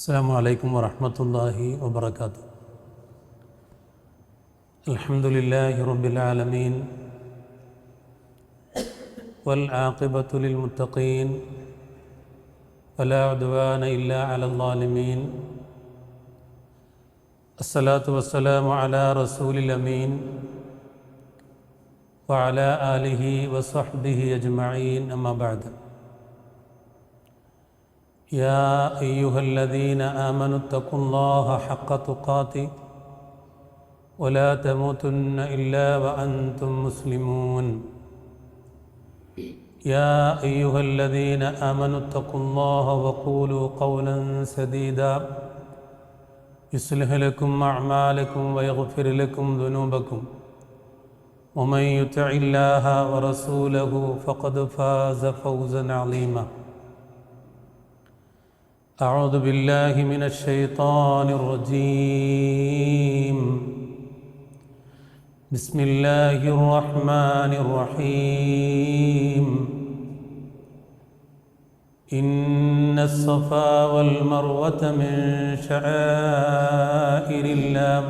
السلام عليكم ورحمة الله وبركاته. الحمد لله رب العالمين والعاقبة للمتقين ولا عدوان إلا على الظالمين. الصلاة والسلام على رسول الأمين وعلى آله وصحبه أجمعين. أما بعد، يا أيها الذين آمنوا اتقوا الله حق تقاته ولا تموتن إلا وأنتم مسلمون. يا أيها الذين آمنوا اتقوا الله وقولوا قولا سديدا يصلح لكم أعمالكم ويغفر لكم ذنوبكم، ومن يطع الله ورسوله فقد فاز فوزا عظيما. أعوذ بالله من الشيطان الرجيم. بسم الله الرحمن الرحيم. إن الصفا والمروة من شعائر الله،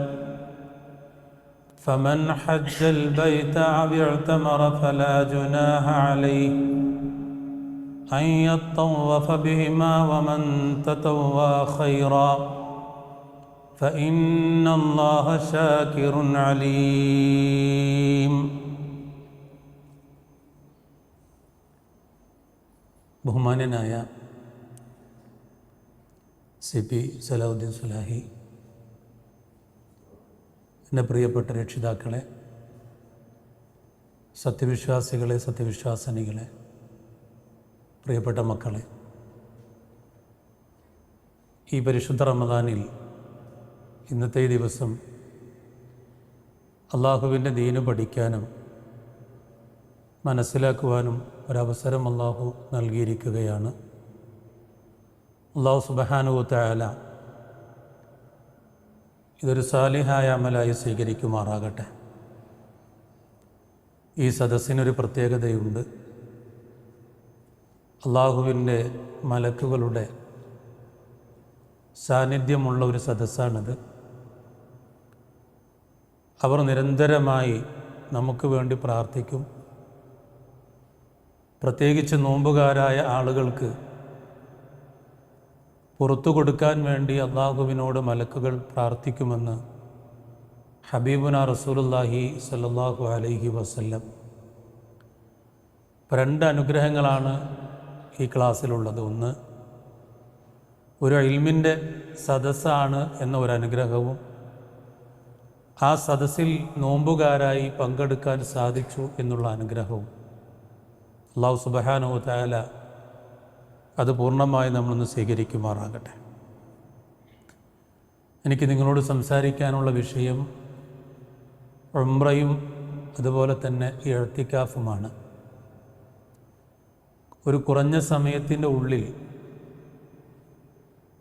فمن حج البيت أو اعتمر فلا جناح عليه أن يطوف بهما ومن تطوع خيرا فإن الله شاكر عليم. ബഹുമാന്യനായ CP സലാഹുദ്ദീൻ സ്വലാഹി, എൻ്റെ പ്രിയപ്പെട്ട രക്ഷിതാക്കളെ, സത്യവിശ്വാസികളെ, സത്യവിശ്വാസിനികളെ, പ്രിയപ്പെട്ട മക്കളെ, ഈ പരിശുദ്ധ റമദാനിൽ ഇന്നത്തെ ഈ ദിവസം അള്ളാഹുവിൻ്റെ ദീന് പഠിക്കാനും മനസ്സിലാക്കുവാനും ഒരവസരം അള്ളാഹു നൽകിയിരിക്കുകയാണ്. അള്ളാഹു സുബ്ഹാനഹു വ തആല ഇതൊരു സാലിഹായ അമലായി സ്വീകരിക്കുമാറാകട്ടെ. ഈ സദസ്സിനൊരു പ്രത്യേകതയുണ്ട്. അള്ളാഹുവിൻ്റെ മലക്കുകളുടെ സാന്നിധ്യമുള്ള ഒരു സദസ്സാണിത്. അവർ നിരന്തരമായി നമുക്ക് വേണ്ടി പ്രാർത്ഥിക്കും. പ്രത്യേകിച്ച് നോമ്പുകാരായ ആളുകൾക്ക് പുറത്തു കൊടുക്കാൻ വേണ്ടി അള്ളാഹുവിനോട് മലക്കുകൾ പ്രാർത്ഥിക്കുമെന്ന് ഹബീബുന റസൂലുള്ളാഹി സ്വല്ലല്ലാഹു അലൈഹി വസല്ലം. രണ്ട് അനുഗ്രഹങ്ങളാണ് ഈ ക്ലാസ്സിലുള്ളത്. ഒന്ന്, ഒരു ഇൽമിൻ്റെ സദസ്സാണ് എന്ന ഒരു അനുഗ്രഹവും ആ സദസ്സിൽ നോമ്പുകാരായി പങ്കെടുക്കാൻ സാധിച്ചു എന്നുള്ള അനുഗ്രഹവും. അല്ലാഹു സുബ്ഹാനഹു വ തആല അത് പൂർണ്ണമായി നമ്മളൊന്ന് സ്വീകരിക്കുമാറാകട്ടെ. എനിക്ക് നിങ്ങളോട് സംസാരിക്കാനുള്ള വിഷയം ഉംറയും അതുപോലെ തന്നെ ഇഅ്തികാഫുമാണ്. ഒരു കുറഞ്ഞ സമയത്തിൻ്റെ ഉള്ളിൽ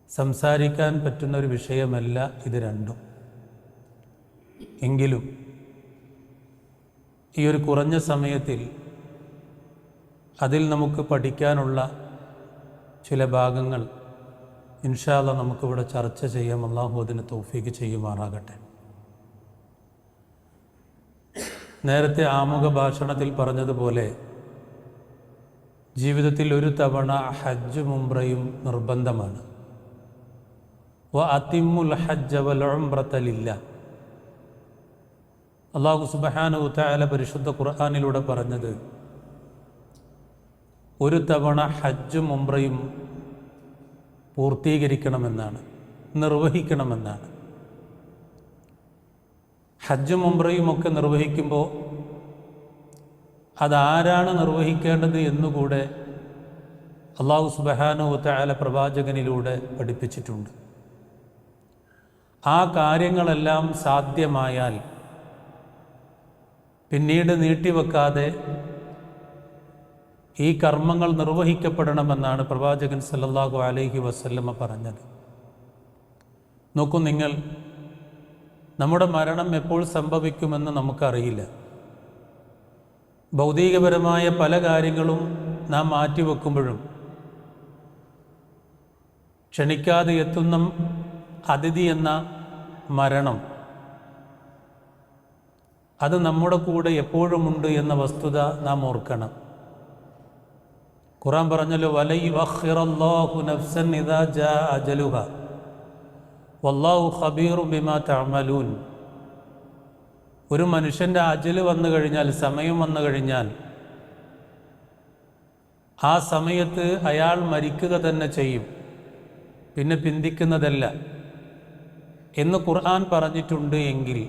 സംസാരിക്കാൻ പറ്റുന്ന ഒരു വിഷയമല്ല ഇത് രണ്ടും. എങ്കിലും ഈ ഒരു കുറഞ്ഞ സമയത്തിൽ അതിൽ നമുക്ക് പഠിക്കാനുള്ള ചില ഭാഗങ്ങൾ ഇൻഷാ അല്ലാഹ് നമുക്കിവിടെ ചർച്ച ചെയ്യാം. അല്ലാഹു അതിന് തൗഫീഖ് ചെയ്യുമാറാകട്ടെ. നേരത്തെ ആമുഖ ഭാഷണത്തിൽ പറഞ്ഞതുപോലെ ജീവിതത്തിൽ ഒരു തവണ ഹജ്ജും ഉംറയും നിർബന്ധമാണ്. വ അതിമ്മുൽ ഹജ്ജ വൽ ഉംറത ലില്ലാഹ്. അല്ലാഹു സുബ്ഹാനഹു വ തആല പരിശുദ്ധ ഖുർആനിലൂടെ പറഞ്ഞത് ഒരു തവണ ഹജ്ജും ഉംറയും പൂർത്തീകരിക്കണമെന്നാണ്, നിർവഹിക്കണമെന്നാണ്. ഹജ്ജും ഉംറയുമൊക്കെ നിർവഹിക്കുമ്പോൾ അതാരാണ് നിർവഹിക്കേണ്ടത് എന്നുകൂടെ അല്ലാഹു സുബ്ഹാനഹു വ തആല പ്രവാചകനിലൂടെ പഠിപ്പിച്ചിട്ടുണ്ട്. ആ കാര്യങ്ങളെല്ലാം സാധ്യമായാൽ പിന്നീട് നീട്ടിവെക്കാതെ ഈ കർമ്മങ്ങൾ നിർവഹിക്കപ്പെടണമെന്നാണ് പ്രവാചകൻ സല്ലല്ലാഹു അലൈഹി വസല്ലമ പറഞ്ഞത്. നോക്കൂ, നിങ്ങൾ നമ്മുടെ മരണം എപ്പോൾ സംഭവിക്കുമെന്ന് നമുക്കറിയില്ല. ഭൗതികപരമായ പല കാര്യങ്ങളും നാം മാറ്റിവെക്കുമ്പോഴും ക്ഷണിക്കാതെ എത്തുന്ന അതിഥി എന്ന മരണം അത് നമ്മുടെ കൂടെ എപ്പോഴുമുണ്ട് എന്ന വസ്തുത നാം ഓർക്കണം. ഖുർആൻ പറഞ്ഞല്ലോ, വലൈ യുഅഖിറല്ലാഹു നഫ്സൻ ഇദാ ജാഅ അജലുഹ വല്ലാഹു ഖബീറും ബിമാ തഅമലൂൻ. ഒരു മനുഷ്യൻ്റെ അജല് വന്നു കഴിഞ്ഞാൽ, സമയം വന്നു കഴിഞ്ഞാൽ, ആ സമയത്ത് അയാൾ മരിക്കുക തന്നെ ചെയ്യും, പിന്നെ പിന്തിക്കുന്നതല്ല എന്ന് ഖുർആൻ പറഞ്ഞിട്ടുണ്ട്. എങ്കിൽ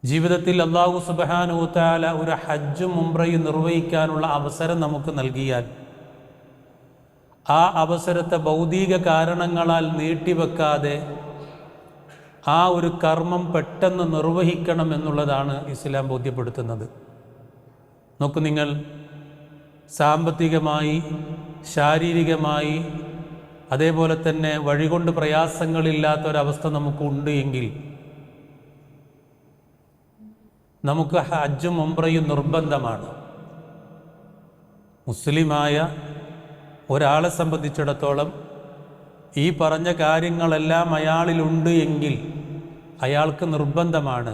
ജീവിതത്തിൽ അല്ലാഹു സുബ്ഹാനഹു വ തആല ഒരു ഹജ്ജും ഉംറയും നിർവഹിക്കാനുള്ള അവസരം നമുക്ക് നൽകിയാൽ, ആ അവസരത്തെ ഭൗതിക കാരണങ്ങളാൽ നീട്ടിവെക്കാതെ ആ ഒരു കർമ്മം പെട്ടെന്ന് നിർവഹിക്കണം എന്നുള്ളതാണ് ഇസ്ലാം ബോധ്യപ്പെടുത്തുന്നത്. നോക്കൂ നിങ്ങൾ, സാമ്പത്തികമായി, ശാരീരികമായി, അതേപോലെ തന്നെ വഴികൊണ്ട് പ്രയാസങ്ങളില്ലാത്തൊരവസ്ഥ നമുക്കുണ്ട് എങ്കിൽ നമുക്ക് ഹജ്ജും ഉംറയും നിർബന്ധമാണ്. മുസ്ലിമായ ഒരാളെ സംബന്ധിച്ചിടത്തോളം ഈ പറഞ്ഞ കാര്യങ്ങളെല്ലാം അയാളിലുണ്ട് എങ്കിൽ അയാൾക്ക് നിർബന്ധമാണ്.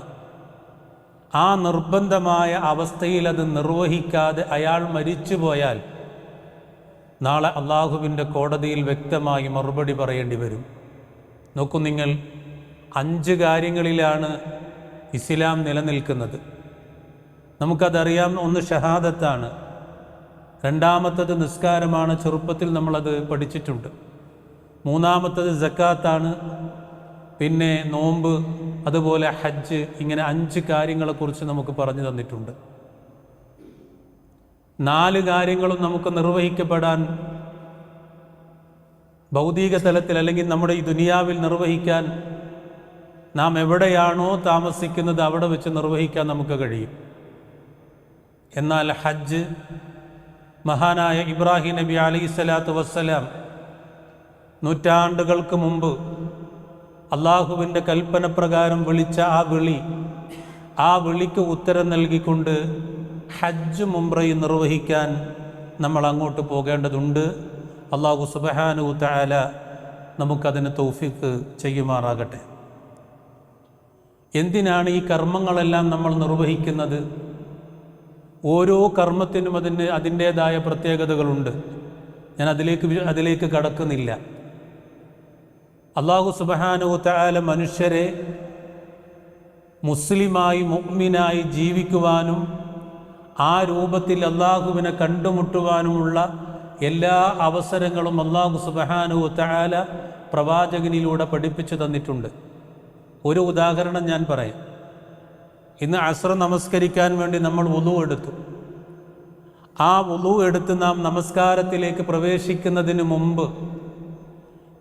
ആ നിർബന്ധമായ അവസ്ഥയിൽ അത് നിർവഹിക്കാതെ അയാൾ മരിച്ചു പോയാൽ നാളെ അള്ളാഹുവിൻ്റെ കോടതിയിൽ വ്യക്തമായി മറുപടി പറയേണ്ടി വരും. നോക്കൂ നിങ്ങൾ, 5 കാര്യങ്ങളിലാണ് ഇസ്ലാം നിലനിൽക്കുന്നത്. നമുക്കതറിയാം. ഒന്ന് ഷഹാദത്താണ്, രണ്ടാമത്തത് നിസ്കാരമാണ്, ചെറുപ്പത്തിൽ നമ്മളത് പഠിച്ചിട്ടുണ്ട്. മൂന്നാമത്തത് സക്കാത്താണ്, പിന്നെ നോമ്പ്, അതുപോലെ ഹജ്ജ്. ഇങ്ങനെ 5 കാര്യങ്ങളെക്കുറിച്ച് നമുക്ക് പറഞ്ഞു തന്നിട്ടുണ്ട്. 4 കാര്യങ്ങളും നമുക്ക് നിർവഹിക്കപ്പെടാൻ, ഭൗതിക തലത്തിൽ അല്ലെങ്കിൽ നമ്മുടെ ഈ ദുനിയാവിൽ നിർവഹിക്കാൻ, നാം എവിടെയാണോ താമസിക്കുന്നത് അവിടെ വെച്ച് നിർവഹിക്കാൻ നമുക്ക് കഴിയും. എന്നാൽ ഹജ്ജ്, മഹാനായ ഇബ്രാഹിം നബി അലൈഹിസ്സലാത്തു വസ്സലാം നൂറ്റാണ്ടുകൾക്ക് മുമ്പ് അള്ളാഹുവിൻ്റെ കൽപ്പന പ്രകാരം വിളിച്ച ആ വിളിക്ക് ഉത്തരം നൽകിക്കൊണ്ട് ഹജ്ജും ഉംറയും നിർവഹിക്കാൻ നമ്മൾ അങ്ങോട്ട് പോകേണ്ടതുണ്ട്. അള്ളാഹു സുബ്ഹാനഹു വ തആല നമുക്കതിന് തൗഫീഖ് ചെയ്യുമാറാകട്ടെ. എന്തിനാണ് ഈ കർമ്മങ്ങളെല്ലാം നമ്മൾ നിർവഹിക്കുന്നത്? ഓരോ കർമ്മത്തിനും അതിൻ്റേതായ പ്രത്യേകതകളുണ്ട്. ഞാൻ അതിലേക്ക് കടക്കുന്നില്ല. അല്ലാഹു സുബ്ഹാനഹു വ തആല മനുഷ്യരെ മുസ്ലിമായി, മുഅ്മിനായി ജീവിക്കുവാനും ആ രൂപത്തിൽ അല്ലാഹുവിനെ കണ്ടുമുട്ടുവാനുമുള്ള എല്ലാ അവസരങ്ങളും അല്ലാഹു സുബ്ഹാനഹു വ തആല പ്രവാചകനിലൂടെ പഠിപ്പിച്ചു തന്നിട്ടുണ്ട്. ഒരു ഉദാഹരണം ഞാൻ പറയാം. ഇന്ന് അസ്ർ നമസ്കരിക്കാൻ വേണ്ടി നമ്മൾ വുളു എടുത്തു. ആ വുളു എടുത്ത് നാം നമസ്കാരത്തിലേക്ക് പ്രവേശിക്കുന്നതിന് മുമ്പ്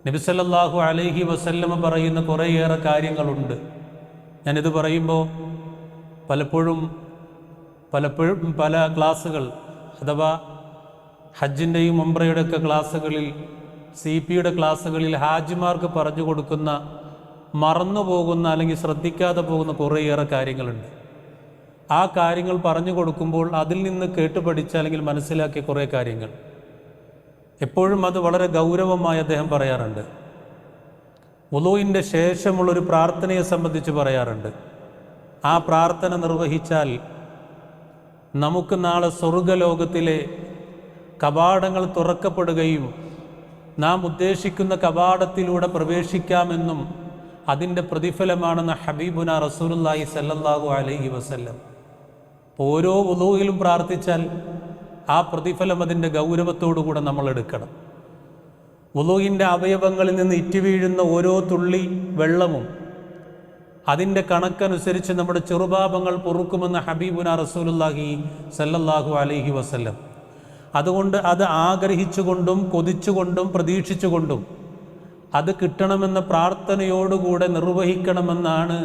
നബി സല്ലല്ലാഹു അലൈഹി വസല്ലമ പറയുന്ന കുറേയേറെ കാര്യങ്ങളുണ്ട്. ഞാനിത് പറയുമ്പോൾ പലപ്പോഴും പല ക്ലാസ്സുകൾ, അഥവാ ഹജ്ജിൻ്റെയും ഉംറയുടെയൊക്കെ ക്ലാസ്സുകളിൽ, CP-യുടെ ക്ലാസ്സുകളിൽ ഹാജിമാർക്ക് പറഞ്ഞു കൊടുക്കുന്ന, മറന്നു പോകുന്ന അല്ലെങ്കിൽ ശ്രദ്ധിക്കാതെ പോകുന്ന കുറേയേറെ കാര്യങ്ങളുണ്ട്. ആ കാര്യങ്ങൾ പറഞ്ഞു കൊടുക്കുമ്പോൾ അതിൽ നിന്ന് കേട്ടുപഠിച്ച അല്ലെങ്കിൽ മനസ്സിലാക്കിയ കുറേ കാര്യങ്ങൾ എപ്പോഴും അത് വളരെ ഗൗരവമായി അദ്ദേഹം പറയാറുണ്ട്. വുളൂഇൻ്റെ ശേഷമുള്ളൊരു പ്രാർത്ഥനയെ സംബന്ധിച്ച് പറയാറുണ്ട്. ആ പ്രാർത്ഥന നിർവഹിച്ചാൽ നമുക്ക് നാളെ സ്വർഗ്ഗലോകത്തിലെ കവാടങ്ങൾ തുറക്കപ്പെടുകയും നാം ഉദ്ദേശിക്കുന്ന കവാടത്തിലൂടെ പ്രവേശിക്കാമെന്നും അതിൻ്റെ പ്രതിഫലമാണെന്ന് ഹബീബുന റസൂലുള്ളാഹി സ്വല്ലല്ലാഹു അലൈഹി വസല്ലം. ഓരോ വുളൂഇലും പ്രാർത്ഥിച്ചാൽ ആ പ്രതിഫലം അതിൻ്റെ ഗൗരവത്തോടുകൂടെ നമ്മൾ എടുക്കണം. വുളൂഇൻ്റെ അവയവങ്ങളിൽ നിന്ന് ഇറ്റുവീഴുന്ന ഓരോ തുള്ളി വെള്ളവും അതിൻ്റെ കണക്കനുസരിച്ച് നമ്മുടെ ചെറുപാപങ്ങൾ പൊറുക്കുമെന്ന് ഹബീബുന റസൂലുള്ളാഹി സ്വല്ലല്ലാഹു അലൈഹി വസല്ലം. അതുകൊണ്ട് അത് ആഗ്രഹിച്ചുകൊണ്ടും കൊതിച്ചുകൊണ്ടും പ്രതീക്ഷിച്ചുകൊണ്ടും അത് കിട്ടണമെന്ന പ്രാർത്ഥനയോടുകൂടെ നിർവഹിക്കണമെന്നാണ്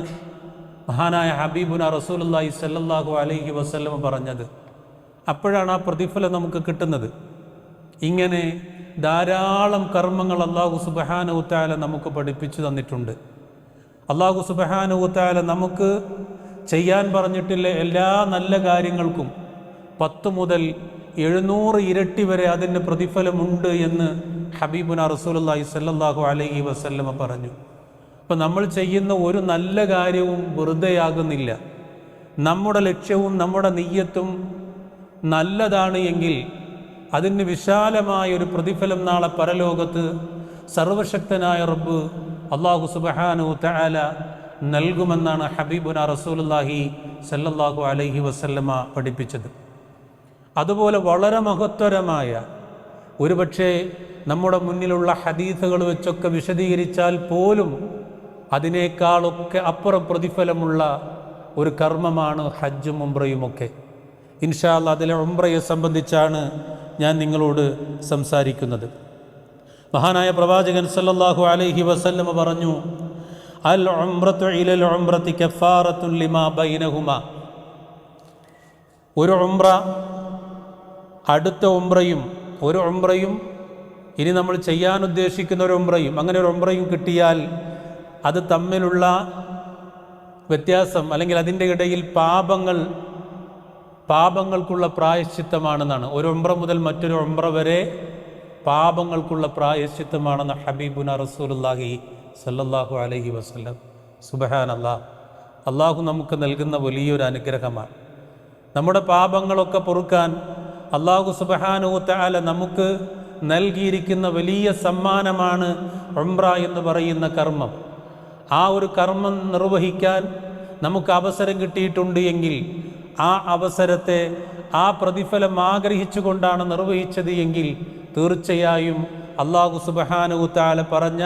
മഹാനായ ഹബീബുന റസൂലുള്ളാഹി സ്വല്ലല്ലാഹു അലൈഹി വസല്ലം പറഞ്ഞത്. അപ്പോഴാണ് ആ പ്രതിഫലം നമുക്ക് കിട്ടുന്നത്. ഇങ്ങനെ ധാരാളം കർമ്മങ്ങൾ അല്ലാഹു സുബ്ഹാനഹു വ തആല നമുക്ക് പഠിപ്പിച്ചു തന്നിട്ടുണ്ട്. അല്ലാഹു സുബ്ഹാനഹു വ തആല നമുക്ക് ചെയ്യാൻ പറഞ്ഞിട്ടുള്ള എല്ലാ നല്ല കാര്യങ്ങൾക്കും 10 മുതൽ 700 ഇരട്ടി വരെ അതിൻ്റെ പ്രതിഫലമുണ്ട് എന്ന് ഹബീബുന റസൂലുള്ളാഹി സ്വല്ലല്ലാഹു അലൈഹി വസല്ലമ പറഞ്ഞു. അപ്പം നമ്മൾ ചെയ്യുന്ന ഒരു നല്ല കാര്യവും വെറുതെയാകുന്നില്ല. നമ്മുടെ ലക്ഷ്യവും നമ്മുടെ നിയ്യത്തും നല്ലതാണ് എങ്കിൽ അതിന് വിശാലമായൊരു പ്രതിഫലം നാളെ പരലോകത്ത് സർവശക്തനായ റബ്ബ് അല്ലാഹു സുബ്ഹാനഹു തആല നൽകുമെന്നാണ് ഹബീബുന റസൂലുള്ളാഹി സ്വല്ലല്ലാഹു അലൈഹി വസല്ലമ പഠിപ്പിച്ചത്. അതുപോലെ വളരെ മഹത്തരമായ, ഒരുപക്ഷെ നമ്മുടെ മുന്നിലുള്ള ഹദീസുകൾ വെച്ചൊക്കെ വിശദീകരിച്ചാൽ പോലും അതിനേക്കാളൊക്കെ അപ്പുറം പ്രതിഫലമുള്ള ഒരു കർമ്മമാണ് ഹജ്ജും ഉംറയുമൊക്കെ. ഇൻഷാ അല്ലാഹ് അതിലെ ഉംറയെ സംബന്ധിച്ചാണ് ഞാൻ നിങ്ങളോട് സംസാരിക്കുന്നത്. മഹാനായ പ്രവാചകൻ സല്ലല്ലാഹു അലൈഹി വസല്ലമ പറഞ്ഞു, അൽ ഉംറത്തു ഇലൽ ഉംറത്തി കഫാറത്തുൻ ലിമാ ബൈനഹുമാ. ഒരു ഉംറ അടുത്ത ഉംറയും, ഒരു ഉംറയും ഇനി നമ്മൾ ചെയ്യാൻ ഉദ്ദേശിക്കുന്ന ഒരു ഉംറയും, അങ്ങനെ ഒരു ഉംറയും കിട്ടിയാൽ അത് തമ്മിലുള്ള വ്യത്യാസം അല്ലെങ്കിൽ അതിൻ്റെ ഇടയിൽ പാപങ്ങൾക്കുള്ള പ്രായശ്ചിത്തമാണെന്നാണ്. ഒരു ഉംറ മുതൽ മറ്റൊരു ഉംറ വരെ പാപങ്ങൾക്കുള്ള പ്രായശ്ചിത്തമാണെന്ന് ഹബീബുന റസൂലുള്ളാഹി സല്ലല്ലാഹു അലൈഹി വസല്ലം. സുബ്ഹാനല്ലാഹ്, അള്ളാഹു നമുക്ക് നൽകുന്ന വലിയൊരു അനുഗ്രഹമാണ്. നമ്മുടെ പാപങ്ങളൊക്കെ പൊറുക്കാൻ അള്ളാഹു സുബ്ഹാനഹു തആല നമുക്ക് നൽകിയിരിക്കുന്ന വലിയ സമ്മാനമാണ് ഉംറ എന്ന് പറയുന്ന കർമ്മം. ആ ഒരു കർമ്മം നിർവഹിക്കാൻ നമുക്ക് അവസരം കിട്ടിയിട്ടുണ്ട് എങ്കിൽ ആ അവസരത്തെ, ആ പ്രതിഫലം ആഗ്രഹിച്ചുകൊണ്ടാണ് നിർവഹിച്ചത് എങ്കിൽ തീർച്ചയായും അള്ളാഹു സുബ്ഹാനഹു തആല പറഞ്ഞ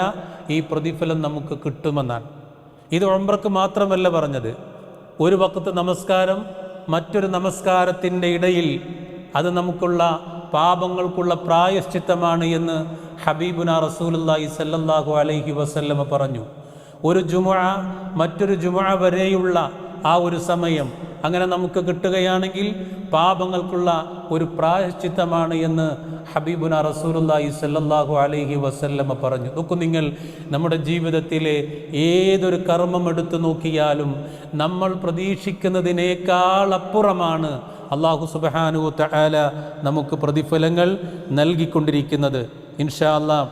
ഈ പ്രതിഫലം നമുക്ക് കിട്ടുമെന്നാണ്. ഇത് ഉംറക്ക് മാത്രമല്ല പറഞ്ഞത്. ഒരു വഖത്ത് നമസ്കാരം മറ്റൊരു നമസ്കാരത്തിൻ്റെ ഇടയിൽ അത് നമുക്കുള്ള പാപങ്ങൾക്കുള്ള പ്രായശ്ചിത്തമാണ് എന്ന് ഹബീബുന റസൂലുള്ളാഹി സ്വല്ലല്ലാഹു അലൈഹി വസല്ലമ പറഞ്ഞു. ഒരു ജുമുഅ മറ്റൊരു ജുമുഅ വരെയുള്ള ആ ഒരു സമയം അങ്ങനെ നമുക്ക് കിട്ടുകയാണെങ്കിൽ പാപങ്ങൾക്കുള്ള ഒരു പ്രായശ്ചിത്തമാണ് എന്ന് ഹബീബുന റസൂലുള്ളാഹി സ്വല്ലല്ലാഹു അലൈഹി വസല്ലമ പറഞ്ഞു. നോക്കൂ നിങ്ങൾ, നമ്മുടെ ജീവിതത്തിലെ ഏതൊരു കർമ്മം എടുത്തു നോക്കിയാലും നമ്മൾ പ്രതീക്ഷിക്കുന്നതിനേക്കാൾ അപ്പുറമാണ് അല്ലാഹു സുബ്ഹാനഹു തആല നമുക്ക് പ്രതിഫലങ്ങൾ നൽകിക്കൊണ്ടിരിക്കുന്നത്. ഇൻഷാ അല്ലാഹ്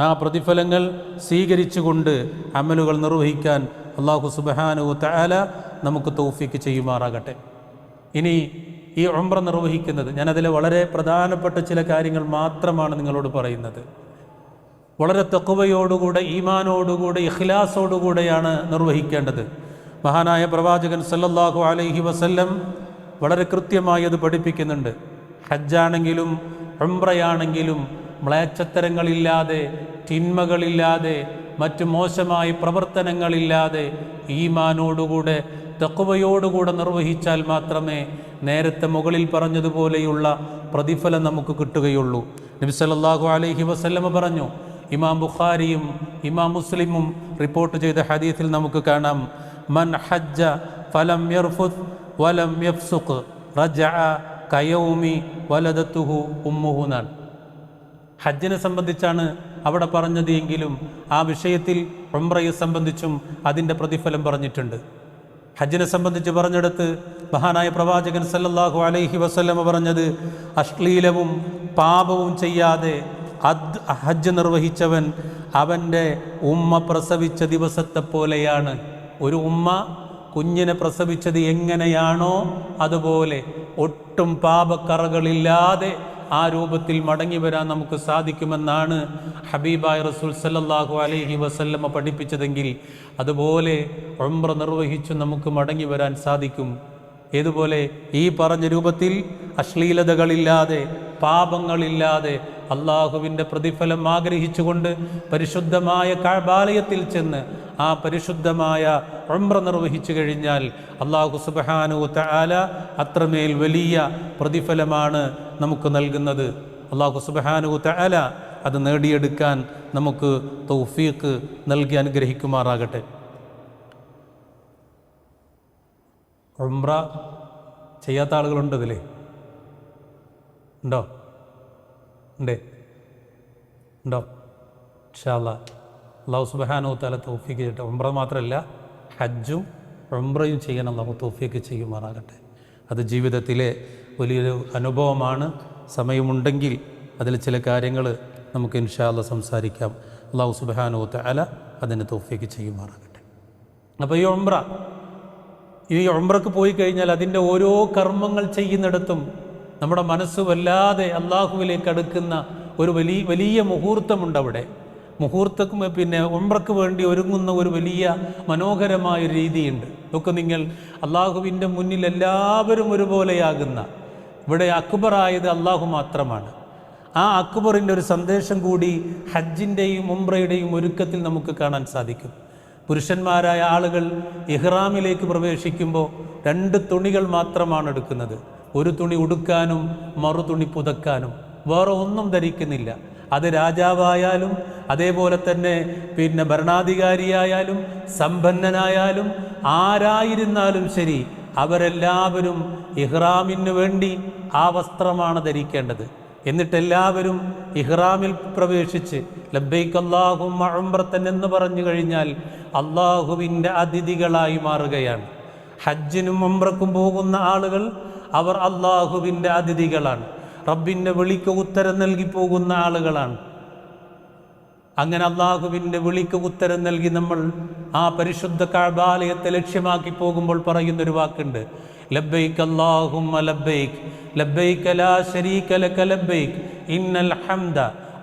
ആ പ്രതിഫലങ്ങൾ സ്വീകരിച്ചുകൊണ്ട് അമലുകൾ നിർവഹിക്കാൻ അല്ലാഹു സുബ്ഹാനഹു തആല നമുക്ക് തൗഫീക്ക് ചെയ്യുമാറാകട്ടെ. ഇനി ഈ ഉംറ നിർവഹിക്കുന്നത്, ഞാനതിലെ വളരെ പ്രധാനപ്പെട്ട ചില കാര്യങ്ങൾ മാത്രമാണ് നിങ്ങളോട് പറയുന്നത്. വളരെ തഖ്വയോടുകൂടെ, ഈമാനോടുകൂടെ, ഇഖ്ലാസോടുകൂടെയാണ് നിർവഹിക്കേണ്ടത്. മഹാനായ പ്രവാചകൻ സല്ലല്ലാഹു അലൈഹി വസല്ലം വളരെ കൃത്യമായി അത് പഠിപ്പിക്കുന്നുണ്ട്. ഹജ്ജാണെങ്കിലും ഉംറയാണെങ്കിലും മ്ലേച്ഛത്തരങ്ങളില്ലാതെ, തിന്മകളില്ലാതെ, മറ്റു മോശമായ പ്രവർത്തനങ്ങളില്ലാതെ ഈമാനോടുകൂടെ തഖ്വയോടുകൂടെ നിർവഹിച്ചാൽ മാത്രമേ നേരത്തെ മുകളിൽ പറഞ്ഞതുപോലെയുള്ള പ്രതിഫലം നമുക്ക് കിട്ടുകയുള്ളൂ. നബി സല്ലല്ലാഹു അലൈഹി വസല്ലമ പറഞ്ഞു, ഇമാം ബുഖാരിയും ഇമാം മുസ്ലിമും റിപ്പോർട്ട് ചെയ്ത ഹദീസിൽ നമുക്ക് കാണാം, മൻ ഹജ്ജ ഫലം യർഫുത് വലം യഫ്സുഖ് റജഅ കയൗമി വലദതുഹു ഉമ്മുഹു. ഹജ്ജിനെ സംബന്ധിച്ചാണ് അവിടെ പറഞ്ഞത് എങ്കിലും ആ വിഷയത്തിൽ ഉംറയെ സംബന്ധിച്ചും അതിൻ്റെ പ്രതിഫലം പറഞ്ഞിട്ടുണ്ട്. ഹജ്ജിനെ സംബന്ധിച്ച് പറഞ്ഞെടുത്ത് മഹാനായ പ്രവാചകൻ സല്ലല്ലാഹു അലൈഹി വസല്ലമ പറഞ്ഞത്, അശ്ലീലവും പാപവും ചെയ്യാതെ ഹജ്ജ് നിർവഹിച്ചവൻ അവൻ്റെ ഉമ്മ പ്രസവിച്ച ദിവസത്തെ പോലെയാണ്. ഒരു ഉമ്മ കുഞ്ഞിനെ പ്രസവിച്ചത് എങ്ങനെയാണോ അതുപോലെ ഒട്ടും പാപക്കറകളില്ലാതെ ആ രൂപത്തിൽ മടങ്ങി വരാൻ നമുക്ക് സാധിക്കുമെന്നാണ് ഹബീബായ റസൂൽ സല്ലല്ലാഹു അലൈഹി വസല്ലമ പഠിപ്പിച്ചതെങ്കിൽ അതുപോലെ ഉംറ നിർവഹിച്ചു നമുക്ക് മടങ്ങി വരാൻ സാധിക്കും. ഏതുപോലെ? ഈ പറഞ്ഞ രൂപത്തിൽ അശ്ലീലതകളില്ലാതെ, പാപങ്ങളില്ലാതെ, അള്ളാഹുവിൻ്റെ പ്രതിഫലം ആഗ്രഹിച്ചുകൊണ്ട് പരിശുദ്ധമായ കഅബാലയത്തിൽ ചെന്ന് ആ പരിശുദ്ധമായ ഉംറ നിർവഹിച്ചു കഴിഞ്ഞാൽ അല്ലാഹു സുബ്ഹാനഹു തആല അത്രമേൽ വലിയ പ്രതിഫലമാണ് നമുക്ക് നൽകുന്നത്. അല്ലാഹു സുബ്ഹാനഹു തആല അത് നേടിയെടുക്കാൻ നമുക്ക് തൗഫീഖ് നൽകി അനുഗ്രഹിക്കുമാറാകട്ടെ. ഉംറ ചെയ്യാത്ത ആളുകളുണ്ട് ഇതിലേ? ഉണ്ടോ? ഉണ്ടോ? ഇൻഷാ അല്ലാഹ് അല്ലാഹു സുബ്ഹാനഹു തആല തൗഫീഖ് ചെയ്യട്ടെ. ഉംറ മാത്രമല്ല, ഹജ്ജും ഉംറയും ചെയ്യാൻ അല്ലാഹു തൗഫീഖ് ചെയ്യുമാറാകട്ടെ. അത് ജീവിതത്തിലെ വലിയൊരു അനുഭവമാണ്. സമയമുണ്ടെങ്കിൽ അതിൽ ചില കാര്യങ്ങൾ നമുക്ക് ഇൻഷാ അല്ലാഹ് സംസാരിക്കാം. അല്ലാഹു സുബ്ഹാനഹു വ തആല അതിന് തൗഫീഖ് ചെയ്യുമാറാകട്ടെ. അപ്പോൾ ഈ ഉംറക്ക് പോയി കഴിഞ്ഞാൽ അതിൻ്റെ ഓരോ കർമ്മങ്ങൾ ചെയ്യുന്നിടത്തും നമ്മുടെ മനസ്സ് വല്ലാതെ അള്ളാഹുവിലേക്ക് അടുക്കുന്ന ഒരു വലിയ മുഹൂർത്തമുണ്ട്. അവിടെ മുഹൂർത്തക്കും ഉംറക്ക് വേണ്ടി ഒരുങ്ങുന്ന ഒരു വലിയ മനോഹരമായ രീതിയുണ്ട്. ഒക്കെ നിങ്ങൾ അള്ളാഹുവിൻ്റെ മുന്നിൽ എല്ലാവരും ഒരുപോലെയാകുന്ന, ഇവിടെ അക്ബറായത് അള്ളാഹു മാത്രമാണ്. ആ അക്ബറിൻ്റെ ഒരു സന്ദേശം കൂടി ഹജ്ജിൻ്റെയും ഉംറയുടെയും ഒരുക്കത്തിൽ നമുക്ക് കാണാൻ സാധിക്കും. പുരുഷന്മാരായ ആളുകൾ ഇഹ്റാമിലേക്ക് പ്രവേശിക്കുമ്പോൾ 2 തുണികൾ മാത്രമാണ് എടുക്കുന്നത്. ഒരു തുണി ഉടുക്കാനും മറുതുണി പുതക്കാനും, വേറെ ഒന്നും ധരിക്കുന്നില്ല. അത് രാജാവായാലും അതേപോലെ തന്നെ ഭരണാധികാരിയായാലും സമ്പന്നനായാലും ആരായിരുന്നാലും ശരി, അവരെല്ലാവരും ഇഹ്റാമിന് വേണ്ടി ആ വസ്ത്രമാണ് ധരിക്കേണ്ടത്. എന്നിട്ടെല്ലാവരും ഇഹ്റാമിൽ പ്രവേശിച്ച് ലബ്ബൈക്ക് അല്ലാഹുമ്മ ഉംറത്തൻ എന്ന് പറഞ്ഞു കഴിഞ്ഞാൽ അള്ളാഹുവിൻ്റെ അതിഥികളായി മാറുകയാണ്. ഹജ്ജിനും ഉംറക്കും പോകുന്ന ആളുകൾ അവർ അള്ളാഹുവിൻ്റെ അതിഥികളാണ്. റബ്ബിൻ്റെ വിളിക്ക് ഉത്തരം നൽകി പോകുന്ന ആളുകളാണ്. അങ്ങനെ അള്ളാഹുവിൻ്റെ വിളിക്ക് ഉത്തരം നൽകി നമ്മൾ ആ പരിശുദ്ധ കഅബാലയത്തെ ലക്ഷ്യമാക്കി പോകുമ്പോൾ പറയുന്നൊരു വാക്കുണ്ട്, ലബ്ബൈക്ക് അല്ലാഹുമ്മ ലബ്ബൈക്ക് ലബ്ബൈക ലാ ശരീക ലക ലബ്ബൈക്ക് ഇന്നൽ ഹംദ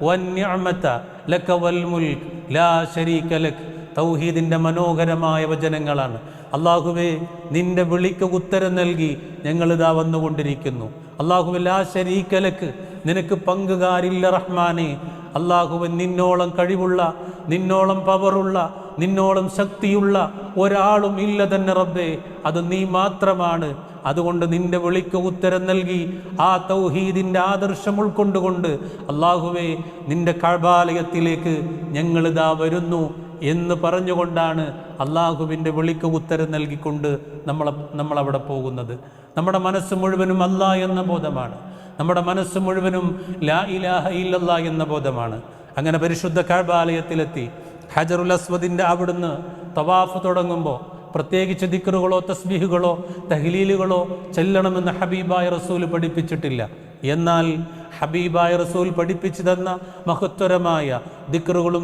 വന്നിഅമത ലക വൽ മുൽക്ക് ലാ ശരീക ലക്. തൗഹീദിൻ്റെ മനോഹരമായ വചനങ്ങളാണ്. അല്ലാഹുവേ, നിന്റെ വിളിക്ക് ഉത്തരം നൽകി ഞങ്ങളിതാ വന്നുകൊണ്ടിരിക്കുന്നു. അല്ലാഹുവേ, ലാ ശരീക ലക്, നിനക്ക് പങ്കുകാരില്ല റഹ്മാനെ. അല്ലാഹുവേ, നിന്നോളം കഴിവുള്ള, നിന്നോളം പവറുള്ള, നിന്നോളം ശക്തിയുള്ള ഒരാളും ഇല്ല തന്നെ റബ്ബേ, അത് നീ മാത്രമാണ്. അതുകൊണ്ട് നിന്റെ വിളിക്ക് ഉത്തരം നൽകി ആ തൗഹീദിൻ്റെ ആദർശം ഉൾക്കൊണ്ടുകൊണ്ട് അല്ലാഹുവേ, നിന്റെ കഅബാലയത്തിലേക്ക് ഞങ്ങളിതാ വരുന്നു എന്ന് പറഞ്ഞുകൊണ്ടാണ് അള്ളാഹുവിൻ്റെ വിളിക്ക് ഉത്തരം നൽകിക്കൊണ്ട് നമ്മളവിടെ പോകുന്നത്. നമ്മുടെ മനസ്സ് മുഴുവനും അല്ലാഹ് എന്ന ബോധമാണ്. നമ്മുടെ മനസ്സ് മുഴുവനും ലാ ഇലാഹ ഇല്ലല്ലാഹ് എന്ന ബോധമാണ്. അങ്ങനെ പരിശുദ്ധ കഅബാലയത്തിലെത്തി ഹജറുൽ അസ്വദിൻ്റെ അവിടുന്ന് തവാഫ് തുടങ്ങുമ്പോൾ പ്രത്യേകിച്ച് ദിക്റുകളോ തസ്ബീഹുകളോ തഹ്ലീലുകളോ ചെല്ലണമെന്ന് ഹബീബായ റസൂൽ പഠിപ്പിച്ചിട്ടില്ല. എന്നാൽ ഹബീബായ റസൂൽ പഠിപ്പിച്ചു തന്ന മഹത്വരമായ ദിക്റുകളും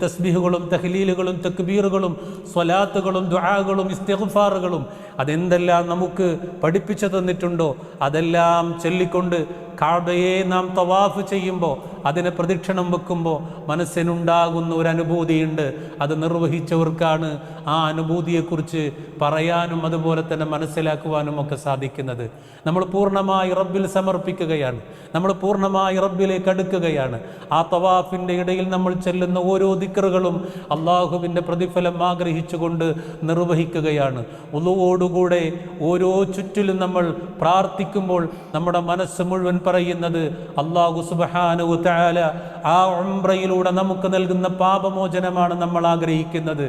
തസ്ബീഹുകളും തഹ്ലീലുകളും തക്ബീറുകളും സ്വലാത്തുകളും ദുആകളും ഇസ്തിഗ്ഫാറുകളും അതെന്തെല്ലാം നമുക്ക് പഠിപ്പിച്ചു തന്നിട്ടുണ്ടോ അതെല്ലാം ചൊല്ലിക്കൊണ്ട് കഅബയെ നാം തവാഫ് ചെയ്യുമ്പോൾ, അതിനെ പ്രദക്ഷിണം വെക്കുമ്പോൾ മനസ്സിനുണ്ടാകുന്ന ഒരു അനുഭൂതിയുണ്ട്. അത് നിർവഹിച്ചവർക്കാണ് ആ അനുഭൂതിയെക്കുറിച്ച് പറയാനും അതുപോലെ തന്നെ മനസ്സിലാക്കുവാനും ഒക്കെ സാധിക്കുന്നത്. നമ്മൾ പൂർണ്ണമായി റബ്ബിൽ സമർപ്പിക്കുകയാണ്, നമ്മൾ പൂർണ്ണമായി റബ്ബിലേക്ക് അടുക്കുകയാണ്. ആ തവാഫിൻ്റെ ഇടയിൽ നമ്മൾ ചെല്ലുന്ന ഓരോ ദിക്റുകളും അള്ളാഹുവിൻ്റെ പ്രതിഫലം ആഗ്രഹിച്ചുകൊണ്ട് നിർവഹിക്കുകയാണ്. ഉളുവോടുകൂടെ ഓരോ ചുറ്റിലും നമ്മൾ പ്രാർത്ഥിക്കുമ്പോൾ നമ്മുടെ മനസ്സ് മുഴുവൻ പറയുന്നത് അല്ലാഹു സുബ്ഹാനഹു വ തആല ആ ഉംറയിലൂടെ നമുക്ക് നൽകുന്ന പാപമോചനമാണ് നമ്മൾ ആഗ്രഹിക്കുന്നത്.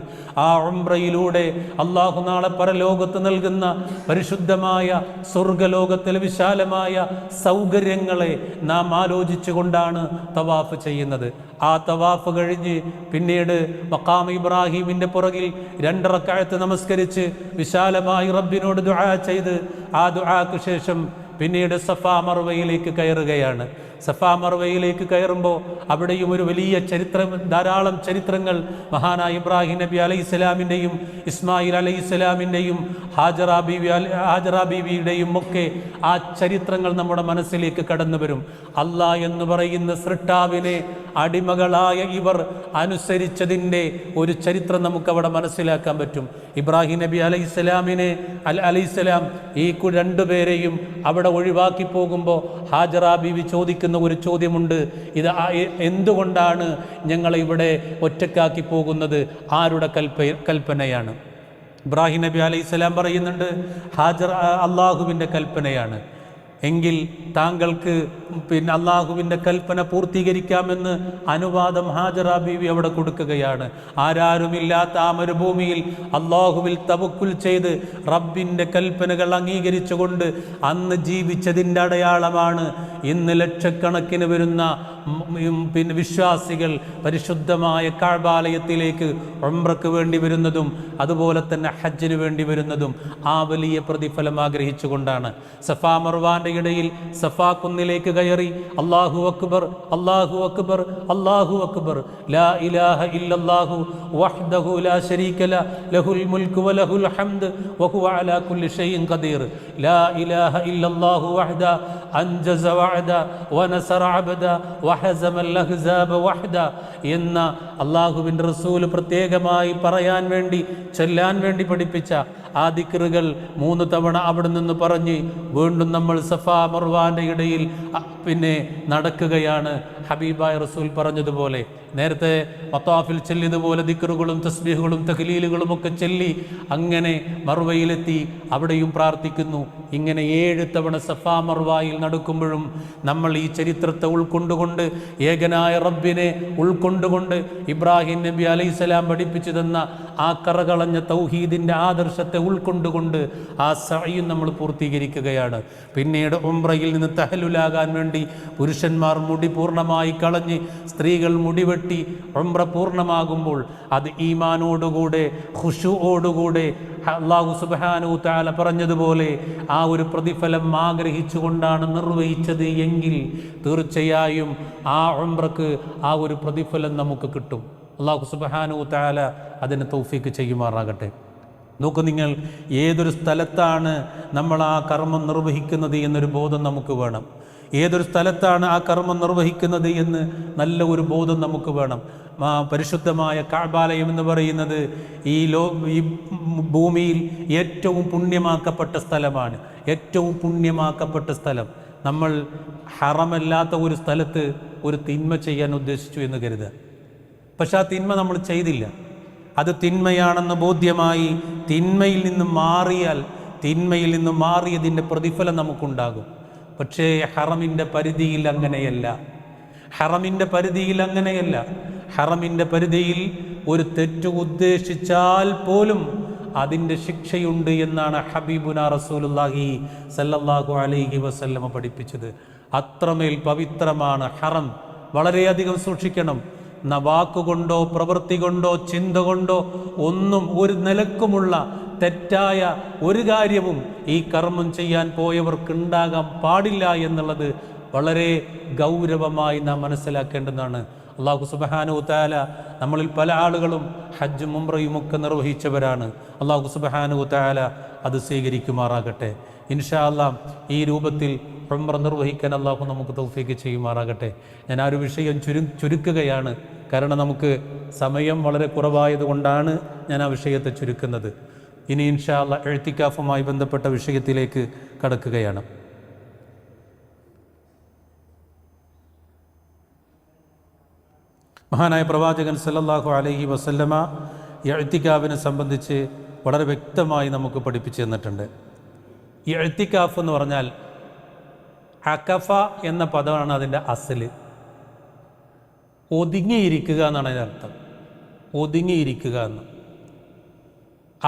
ആ ഉംറയിലൂടെ അല്ലാഹു നാളെ പരലോകത്ത് നൽകുന്ന പരിശുദ്ധമായ സ്വർഗ്ഗലോകത്തിലെ വിശാലമായ സൗകര്യങ്ങളെ നാം ആലോചിച്ചുകൊണ്ടാണ് തവാഫ് ചെയ്യുന്നത്. ആ തവാഫ് കഴിഞ്ഞ് പിന്നീട് മഖാം ഇബ്രാഹിമിൻ്റെ പുറകിൽ 2 റക്അത്ത് നമസ്കരിച്ച് വിശാലമായി റബ്ബിനോട് ദുആ ചെയ്ത് ആ ദുആക്ക് ശേഷം പിന്നീട് സഫാ മർവയിലേക്ക് കയറുകയാണ്. സഫാ മർവയിലേക്ക് കയറുമ്പോൾ അവിടെയും ഒരു വലിയ ചരിത്രം, ധാരാളം ചരിത്രങ്ങൾ മഹാനായ ഇബ്രാഹിം നബി അലൈഹിസ്സലാമിൻ്റെയും ഇസ്മായിൽ അലൈഹിസ്സലാമിൻ്റെയും ഹാജറ ബീവിയുടെയും ഒക്കെ ആ ചരിത്രങ്ങൾ നമ്മുടെ മനസ്സിലേക്ക് കടന്നു വരും. അല്ലാഹ് എന്ന് പറയുന്ന സൃഷ്ടാവിനെ അടിമകളായ ഇവർ അനുസരിച്ചതിൻ്റെ ഒരു ചരിത്രം നമുക്കവിടെ മനസ്സിലാക്കാൻ പറ്റും. ഇബ്രാഹിം നബി അലൈഹിസ്സലാം ഈ 2 പേരെയും അവിടെ ഒഴിവാക്കി പോകുമ്പോൾ ഹാജറ ബീവി ചോദിക്കുന്ന ഒരു ചോദ്യമുണ്ട്, ഇത് എന്തുകൊണ്ടാണ് ഞങ്ങളെ ഇവിടെ ഒറ്റക്കാക്കി പോകുന്നത്? ആരുടെ കൽപ്പനയാണ്? ഇബ്രാഹിം നബി അലൈഹിസ്സലാം പറയുന്നുണ്ട്, ഹാജർ അള്ളാഹുവിൻ്റെ കൽപ്പനയാണ്. എങ്കിൽ താങ്കൾക്ക് അള്ളാഹുവിൻ്റെ കൽപ്പന പൂർത്തീകരിക്കാമെന്ന് അനുവാദം ഹാജറ ബീവി അവിടെ കൊടുക്കുകയാണ്. ആരാരുമില്ലാത്ത ആ മരുഭൂമിയിൽ അള്ളാഹുവിൽ തവക്കുൽ ചെയ്ത് റബ്ബിൻ്റെ കൽപ്പനകൾ അംഗീകരിച്ചുകൊണ്ട് അന്ന് ജീവിച്ചതിൻ്റെ അടയാളമാണ് ഇന്ന് ലക്ഷക്കണക്കിന് വരുന്ന വിശ്വാസികൾ പരിശുദ്ധമായ കഅബാലയത്തിലേക്ക് ഉംറക്ക് വേണ്ടി വരുന്നതും അതുപോലെ തന്നെ ഹജ്ജിന് വേണ്ടി വരുന്നതും ആ വലിയ പ്രതിഫലം ആഗ്രഹിച്ചുകൊണ്ടാണ്. സഫാ മർവാന്റെ ഇടയിൽ സഫാ കുന്നിലേക്ക് കയറി അല്ലാഹു അക്ബർ അല്ലാഹു അക്ബർ അല്ലാഹു അക്ബർ ലാ ഇലാഹ ഇല്ലല്ലാഹു വഹ്ദഹു ലാ ശരീക ലഹുൽ മുൽക്കു വലഹുൽ ഹംദ് വഹുവ അലാ കുല്ലി ഷൈഇൻ ഖദീർ ലാ ഇലാഹ ഇല്ലല്ലാഹു വഹ്ദ അൻജസ വഅദ വനസറ അബ്ദ വഹസമൽ അഹ്സാബ വഹ്ദ എന്ന അല്ലാഹുവിൻ്റെ റസൂൽ പ്രത്യേകമായി പറയാൻ വേണ്ടി ചൊല്ലാൻ വേണ്ടി പഠിപ്പിച്ച ആ ദിക്റുകൾ 3 തവണ അവിടെ നിന്ന് പറഞ്ഞ് വീണ്ടും നമ്മൾ സഫാ മർവാന്റെ ഇടയിൽ നടക്കുകയാണ്. ഹബീബായ റസൂൽ പറഞ്ഞതുപോലെ, നേരത്തെ മത്താഫിൽ ചൊല്ലിയതുപോലെ ദിക്റുകളും തസ്ബീഹുകളും തഹ്ലീലുകളും ഒക്കെ ചൊല്ലി അങ്ങനെ മർവയിലെത്തി അവിടെയും പ്രാർത്ഥിക്കുന്നു. ഇങ്ങനെ 7 തവണ സഫാ മർവായിൽ നടക്കുമ്പോഴും നമ്മൾ ഈ ചരിത്രത്തെ ഉൾക്കൊണ്ടുകൊണ്ട്, ഏകനായ റബ്ബിനെ ഉൾക്കൊണ്ടുകൊണ്ട്, ഇബ്രാഹിം നബി അലൈഹിസ്സലാം പഠിപ്പിച്ചു തന്ന ആ കറകളഞ്ഞ തൗഹീദിൻ്റെ ആദർശത്തെ ഉൾക്കൊണ്ടുകൊണ്ട് ആ സഅയും നമ്മൾ പൂർത്തീകരിക്കുകയാണ്. പിന്നീട് ഉംറയിൽ നിന്ന് തഹല്ലുലാകാൻ വേണ്ടി പുരുഷന്മാർ മുടി പൂർണ്ണമായി കളഞ്ഞ് സ്ത്രീകൾ മുടിവെട്ടി ഉംറ പൂർണ്ണമാകുമ്പോൾ അത് ഈമാനോടുകൂടെ ഖുശൂഓടുകൂടെ അല്ലാഹു സുബ്ഹാനഹു തആല പറഞ്ഞതുപോലെ ആ ഒരു പ്രതിഫലം ആഗ്രഹിച്ചുകൊണ്ടാണ് നിർവഹിച്ചത് എങ്കിൽ തീർച്ചയായും ആ ഉംറക്ക് ആ ഒരു പ്രതിഫലം നമുക്ക് കിട്ടും. അല്ലാഹു സുബ്ഹാനഹു തആല അതിന് തൗഫീക്ക് ചെയ്യുമാറാകട്ടെ. നോക്കൂ നിങ്ങൾ, ഏതൊരു സ്ഥലത്താണ് നമ്മൾ ആ കർമ്മം നിർവഹിക്കുന്നത് എന്നൊരു ബോധം നമുക്ക് വേണം. ഏതൊരു സ്ഥലത്താണ് ആ കർമ്മം നിർവഹിക്കുന്നത് എന്ന് നല്ല ഒരു ബോധം നമുക്ക് വേണം. പരിശുദ്ധമായ കഅബാലയം എന്ന് പറയുന്നത് ഈ ഭൂമിയിൽ ഏറ്റവും പുണ്യമാക്കപ്പെട്ട സ്ഥലമാണ്. ഏറ്റവും പുണ്യമാക്കപ്പെട്ട സ്ഥലം. നമ്മൾ ഹറമല്ലാത്ത ഒരു സ്ഥലത്ത് ഒരു തിന്മ ചെയ്യാൻ ഉദ്ദേശിച്ചു എന്ന് കരുതുക. പക്ഷെ ആ തിന്മ നമ്മൾ ചെയ്തില്ല, അത് തിന്മയാണെന്ന് ബോധ്യമായി തിന്മയിൽ നിന്ന് മാറിയാൽ, തിന്മയിൽ നിന്ന് മാറിയതിൻ്റെ പ്രതിഫലം നമുക്കുണ്ടാകും. പക്ഷേ ഹറമിൻ്റെ പരിധിയിൽ അങ്ങനെയല്ല. ഹറമിൻ്റെ പരിധിയിൽ അങ്ങനെയല്ല. ഹറമിൻ്റെ പരിധിയിൽ ഒരു തെറ്റ് ഉദ്ദേശിച്ചാൽ പോലും അതിൻ്റെ ശിക്ഷയുണ്ട് എന്നാണ് ഹബീബുന റസൂലുള്ളാഹി സല്ലല്ലാഹു അലൈഹി വസല്ലമ പഠിപ്പിച്ചത്. അത്രമേൽ പവിത്രമാണ് ഹറം. വളരെയധികം സൂക്ഷിക്കണം. വാക്കുകൊണ്ടോ പ്രവൃത്തി കൊണ്ടോ ചിന്ത കൊണ്ടോ ഒന്നും ഒരു നിലക്കുമുള്ള തെറ്റായ ഒരു കാര്യവും ഈ കർമ്മം ചെയ്യാൻ പോയവർക്കുണ്ടാകാൻ പാടില്ല എന്നുള്ളത് വളരെ ഗൗരവമായി നാം മനസ്സിലാക്കേണ്ടതാണ്. അല്ലാഹു സുബ്ഹാനഹു തആല നമ്മളിൽ പല ആളുകളും ഹജ്ജും ഉംറയും ഒക്കെ നിർവഹിച്ചവരാണ്. അല്ലാഹു സുബ്ഹാനഹു തആല അത് സ്വീകരിക്കുമാറാകട്ടെ. ഇൻഷാ അല്ലാഹ് ഈ രൂപത്തിൽ ഉംറ നിർവഹിക്കാൻ അല്ലാഹു നമുക്ക് തൗഫീക്ക് ചെയ്യുമാറാകട്ടെ. ഞാൻ ആ ഒരു വിഷയം ചുരുക്കുകയാണ്. കാരണം നമുക്ക് സമയം വളരെ കുറവായതുകൊണ്ടാണ് ഞാൻ ആ വിഷയത്തെ ചുരുക്കുന്നത്. ഇനി ഇൻഷാ അല്ലാഹ് ഇഅ്തികാഫുമായി ബന്ധപ്പെട്ട വിഷയത്തിലേക്ക് കടക്കുകയാണ്. മഹാനായ പ്രവാചകൻ സല്ലല്ലാഹു അലൈഹി വസല്ലമ ഇഅ്തികാഫിനെ സംബന്ധിച്ച് വളരെ വ്യക്തമായി നമുക്ക് പഠിപ്പിച്ചു തന്നിട്ടുണ്ട്. ഇഅ്തികാഫ് എന്ന് പറഞ്ഞാൽ അകഫ എന്ന പദമാണ് അതിൻ്റെ അസല്. ഒതുങ്ങിയിരിക്കുക എന്നാണ് അതിൻ്റെ അർത്ഥം. ഒതുങ്ങിയിരിക്കുക എന്ന്.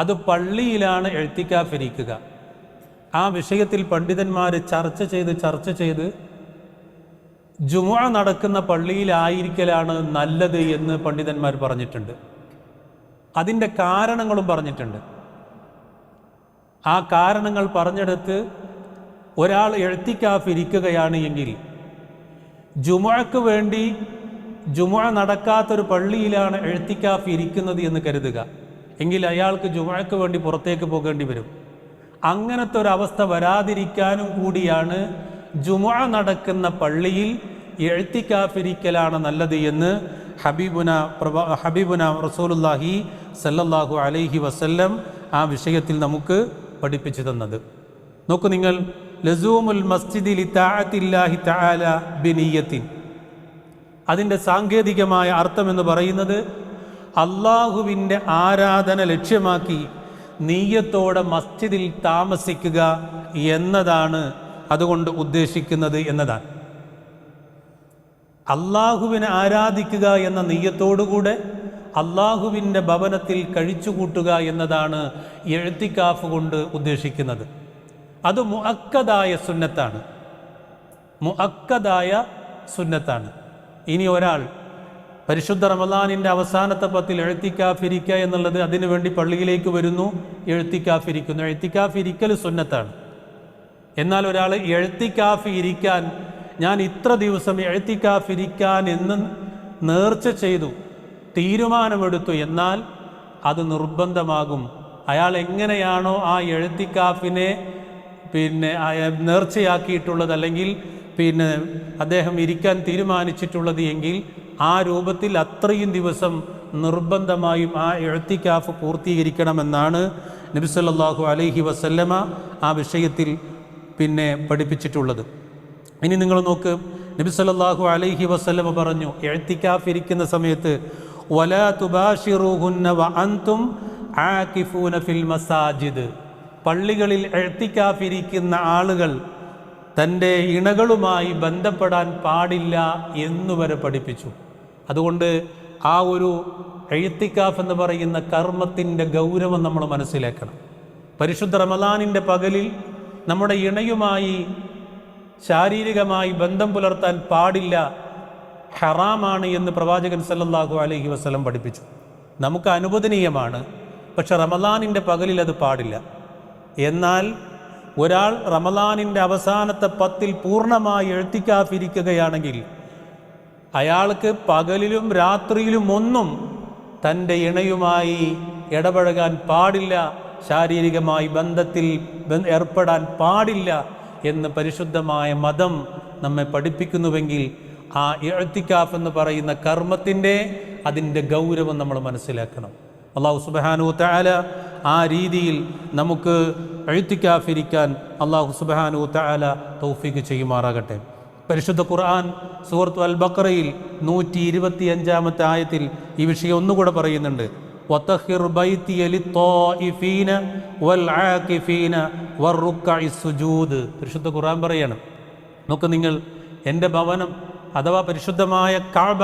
അത് പള്ളിയിലാണ് ഇഅ്തികാഫ് ഇരിക്കുക. ആ വിഷയത്തിൽ പണ്ഡിതന്മാർ ചർച്ച ചെയ്ത് ജുമുഅ നടക്കുന്ന പള്ളിയിലായിരിക്കലാണ് നല്ലത് എന്ന് പണ്ഡിതന്മാർ പറഞ്ഞിട്ടുണ്ട്. അതിൻ്റെ കാരണങ്ങളും പറഞ്ഞിട്ടുണ്ട്. ആ കാരണങ്ങൾ പറഞ്ഞെടുത്ത് ഒരാൾ ഇഅ്തികാഫ് ഇരിക്കുകയാണ് എങ്കിൽ ജുമുഅക്ക് വേണ്ടി ജുമുഅ നടക്കാത്തൊരു പള്ളിയിലാണ് ഇഅ്തികാഫ് ഇരിക്കുന്നത് എന്ന് കരുതുക. എങ്കിൽ അയാൾക്ക് ജുമുഅക്ക് വേണ്ടി പുറത്തേക്ക് പോകേണ്ടി വരും. അങ്ങനത്തെ ഒരു അവസ്ഥ വരാതിരിക്കാനും കൂടിയാണ് ജുമുഅ പള്ളിയിൽ ഇഅ്തികാഫ് ഇരിക്കലാണ് നല്ലത് എന്ന് ഹബീബുന റസൂലുള്ളാഹി സല്ലല്ലാഹു അലൈഹി വസല്ലം ആ വിഷയത്തിൽ നമുക്ക് പഠിപ്പിച്ചു തന്നത്. നോക്കൂ നിങ്ങൾ, ലസൂമുൽ മസ്ജിദി ലിതഅത്തില്ലാഹി തആല ബിനിയ്യത്തിൻ, അതിൻ്റെ സാങ്കേതികമായ അർത്ഥം എന്ന് പറയുന്നത് അള്ളാഹുവിൻ്റെ ആരാധന ലക്ഷ്യമാക്കി നീയത്തോടെ മസ്ജിദിൽ താമസിക്കുക എന്നതാണ് അതുകൊണ്ട് ഉദ്ദേശിക്കുന്നത് എന്നതാണ്. അള്ളാഹുവിനെ ആരാധിക്കുക എന്ന നീയത്തോടുകൂടെ അള്ളാഹുവിൻ്റെ ഭവനത്തിൽ കഴിച്ചുകൂട്ടുക എന്നതാണ് ഇഅ്തികാഫ് കൊണ്ട് ഉദ്ദേശിക്കുന്നത്. അത് മുഅക്കദായ സുന്നത്താണ്. മുഅക്കദായ സുന്നത്താണ്. ഇനി ഒരാൾ പരിശുദ്ധ റമളാനിൻ്റെ അവസാനത്തെ 10 ഇഅ്തികാഫ് ഇരിക്കുക എന്നുള്ളത്, അതിനുവേണ്ടി പള്ളിയിലേക്ക് വരുന്നു, ഇഅ്തികാഫ് ഇരിക്കുന്നു. ഇഅ്തികാഫ് ഇരിക്കൽ സുന്നത്താണ്. എന്നാൽ ഒരാൾ എഴുത്തിക്കാഫ് ഇരിക്കാൻ, ഞാൻ ഇത്ര ദിവസം എഴുത്തിക്കാഫ് ഇരിക്കാൻ എന്ന് നേർച്ച ചെയ്തു, തീരുമാനമെടുത്തു, എന്നാൽ അത് നിർബന്ധമാകും. അയാൾ എങ്ങനെയാണോ ആ എഴുത്തിക്കാഫിനെ നേർച്ചയാക്കിയിട്ടുള്ളത്, അല്ലെങ്കിൽ അദ്ദേഹം ഇരിക്കാൻ തീരുമാനിച്ചിട്ടുള്ളത് എങ്കിൽ ആ രൂപത്തിൽ അത്രയും ദിവസം നിർബന്ധമായും ആ എഴുത്തിക്കാഫ് പൂർത്തീകരിക്കണമെന്നാണ് നബി സല്ലല്ലാഹു അലൈഹി വസല്ലമ ആ വിഷയത്തിൽ പഠിപ്പിച്ചിട്ടുള്ളത്. ഇനി നിങ്ങൾ നോക്ക്, നബി സല്ലല്ലാഹു അലൈഹി വസല്ലമ പറഞ്ഞു, എഴുത്തിക്കാഫ് ഇരിക്കുന്ന സമയത്ത് വലാ തുബാശിറൂഹുന്ന വഅൻതും ആകിഫൂന ഫിൽ മസാജിദ്, പള്ളികളിൽ എഴുത്തിക്കാഫ് ഇരിക്കുന്ന ആളുകൾ തൻ്റെ ഇണകളുമായി ബന്ധപ്പെടാൻ പാടില്ല എന്നുവരെ പഠിപ്പിച്ചു. അതുകൊണ്ട് ആ ഒരു എഴുത്തിക്കാഫ് എന്ന് പറയുന്ന കർമ്മത്തിൻ്റെ ഗൗരവം നമ്മൾ മനസ്സിലാക്കണം. പരിശുദ്ധ റമദാനിൻ്റെ പകലിൽ നമ്മുടെ ഇണയുമായി ശാരീരികമായി ബന്ധം പുലർത്താൻ പാടില്ല, ഹറാമാണ് എന്ന് പ്രവാചകൻ സല്ലല്ലാഹു അലൈഹി വസല്ലം പഠിപ്പിച്ചു. നമുക്ക് അനുവദനീയമാണ്, പക്ഷെ റമദാനിൻ്റെ പകലിൽ അത് പാടില്ല. എന്നാൽ ഒരാൾ റമദാനിൻ്റെ അവസാനത്തെ 10 പൂർണ്ണമായി എഴുത്തിക്കാഫ് ഇരിക്കുകയാണെങ്കിൽ അയാൾക്ക് പകലിലും രാത്രിയിലും ഒന്നും തൻ്റെ ഇണയുമായി ഇടപഴകാൻ പാടില്ല, ശാരീരികമായി ബന്ധത്തിൽ ഏർപ്പെടാൻ പാടില്ല എന്ന് പരിശുദ്ധമായ മതം നമ്മെ പഠിപ്പിക്കുന്നുവെങ്കിൽ ആ ഇഅ്തികാഫ് എന്ന് പറയുന്ന കർമ്മത്തിൻ്റെ അതിൻ്റെ ഗൗരവം നമ്മൾ മനസ്സിലാക്കണം. അല്ലാഹു സുബ്ഹാനഹു തആല ആ രീതിയിൽ നമുക്ക് ഇഅ്തികാഫ് ഇരിക്കാൻ അല്ലാഹു സുബ്ഹാനഹു തആല തൗഫീഖ് ചെയ്യുമാറാകട്ടെ. പരിശുദ്ധ ഖുർആൻ സൂറത്ത് അൽ ബഖറയിൽ 125-ാമത്തെ ആയത്തിൽ ഈ വിഷയം ഒന്നുകൂടെ പറയുന്നുണ്ട്. വതഖിർ ബൈതിയ ലിത്വാഇഫീന വൽആകിഫീന വറുക്കഇസ് സുജൂദ്. പരിശുദ്ധ ഖുർആൻ പറയാണ്, നോക്ക് നിങ്ങൾ, എൻ്റെ ഭവനം അഥവാ പരിശുദ്ധമായ കഅബ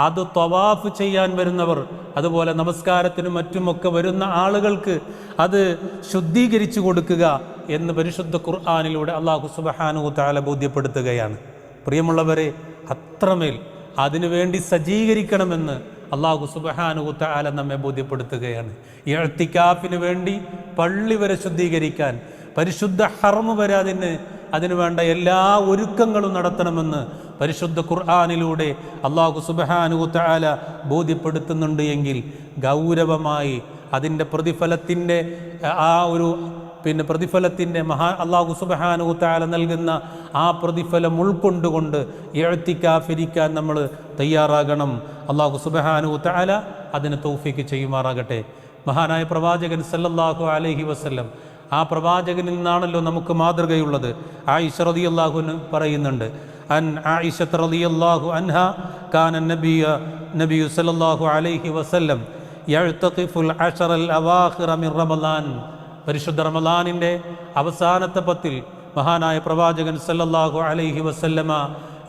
അത് തവാഫ് ചെയ്യാൻ വരുന്നവർ, അതുപോലെ നമസ്കാരത്തിനും മറ്റുമൊക്കെ വരുന്ന ആളുകൾക്ക് അത് ശുദ്ധീകരിച്ചു കൊടുക്കുക എന്ന് പരിശുദ്ധ ഖുർആനിലൂടെ അല്ലാഹു സുബ്ഹാനഹു തആല ബോധ്യപ്പെടുത്തുകയാണ്. പ്രിയമുള്ളവരെ, അത്രമേൽ അതിനുവേണ്ടി സജ്ജീകരിക്കണമെന്ന് അല്ലാഹു സുബ്ഹാനഹു തആല നമ്മെ ബോധ്യപ്പെടുത്തുകയാണ്. ഇഅ്തികാഫിന് വേണ്ടി പള്ളി വരെ ശുദ്ധീകരിക്കാൻ, പരിശുദ്ധ ഹറം വരെ അതിനു വേണ്ട എല്ലാ ഒരുക്കങ്ങളും നടത്തണമെന്ന് പരിശുദ്ധ ഖുർആനിലൂടെ അല്ലാഹു സുബ്ഹാനഹു തആല ബോധ്യപ്പെടുത്തുന്നുണ്ട് എങ്കിൽ ഗൗരവമായി അതിൻ്റെ പ്രതിഫലത്തിൻ്റെ പ്രതിഫലത്തിൻ്റെ അല്ലാഹു സുബ്ഹാനഹു തആല നൽകുന്ന ആ പ്രതിഫലം ഉൾക്കൊണ്ടുകൊണ്ട് ഇഅ്തികാഫ് ഇരിക്കാൻ നമ്മൾ തയ്യാറാകണം. അല്ലാഹു സുബ്ഹാനഹു തആല അതിന് തൗഫീഖ് ചെയ്യുമാറാകട്ടെ. മഹാനായ പ്രവാചകൻ സല്ലല്ലാഹു അലൈഹി വസല്ലം, ആ പ്രവാചകനിൽ നിന്നാണല്ലോ നമുക്ക് മാതൃകയുള്ളത്. ആയിഷ റളിയല്ലാഹു അൻഹ പറയുന്നുണ്ട്, അൻ ആയിഷ റളിയല്ലാഹു അൻഹ കാന നബി സല്ലല്ലാഹു അലൈഹി വസല്ലം യഅ്തഖിഫുൽ അശറൽ അവാഖിറ മിൻ റമളാൻ. പരിശുദ്ധ റമളാനിൻ്റെ അവസാനത്തെ 10 മഹാനായ പ്രവാചകൻ സല്ലല്ലാഹു അലൈഹി വസല്ലമ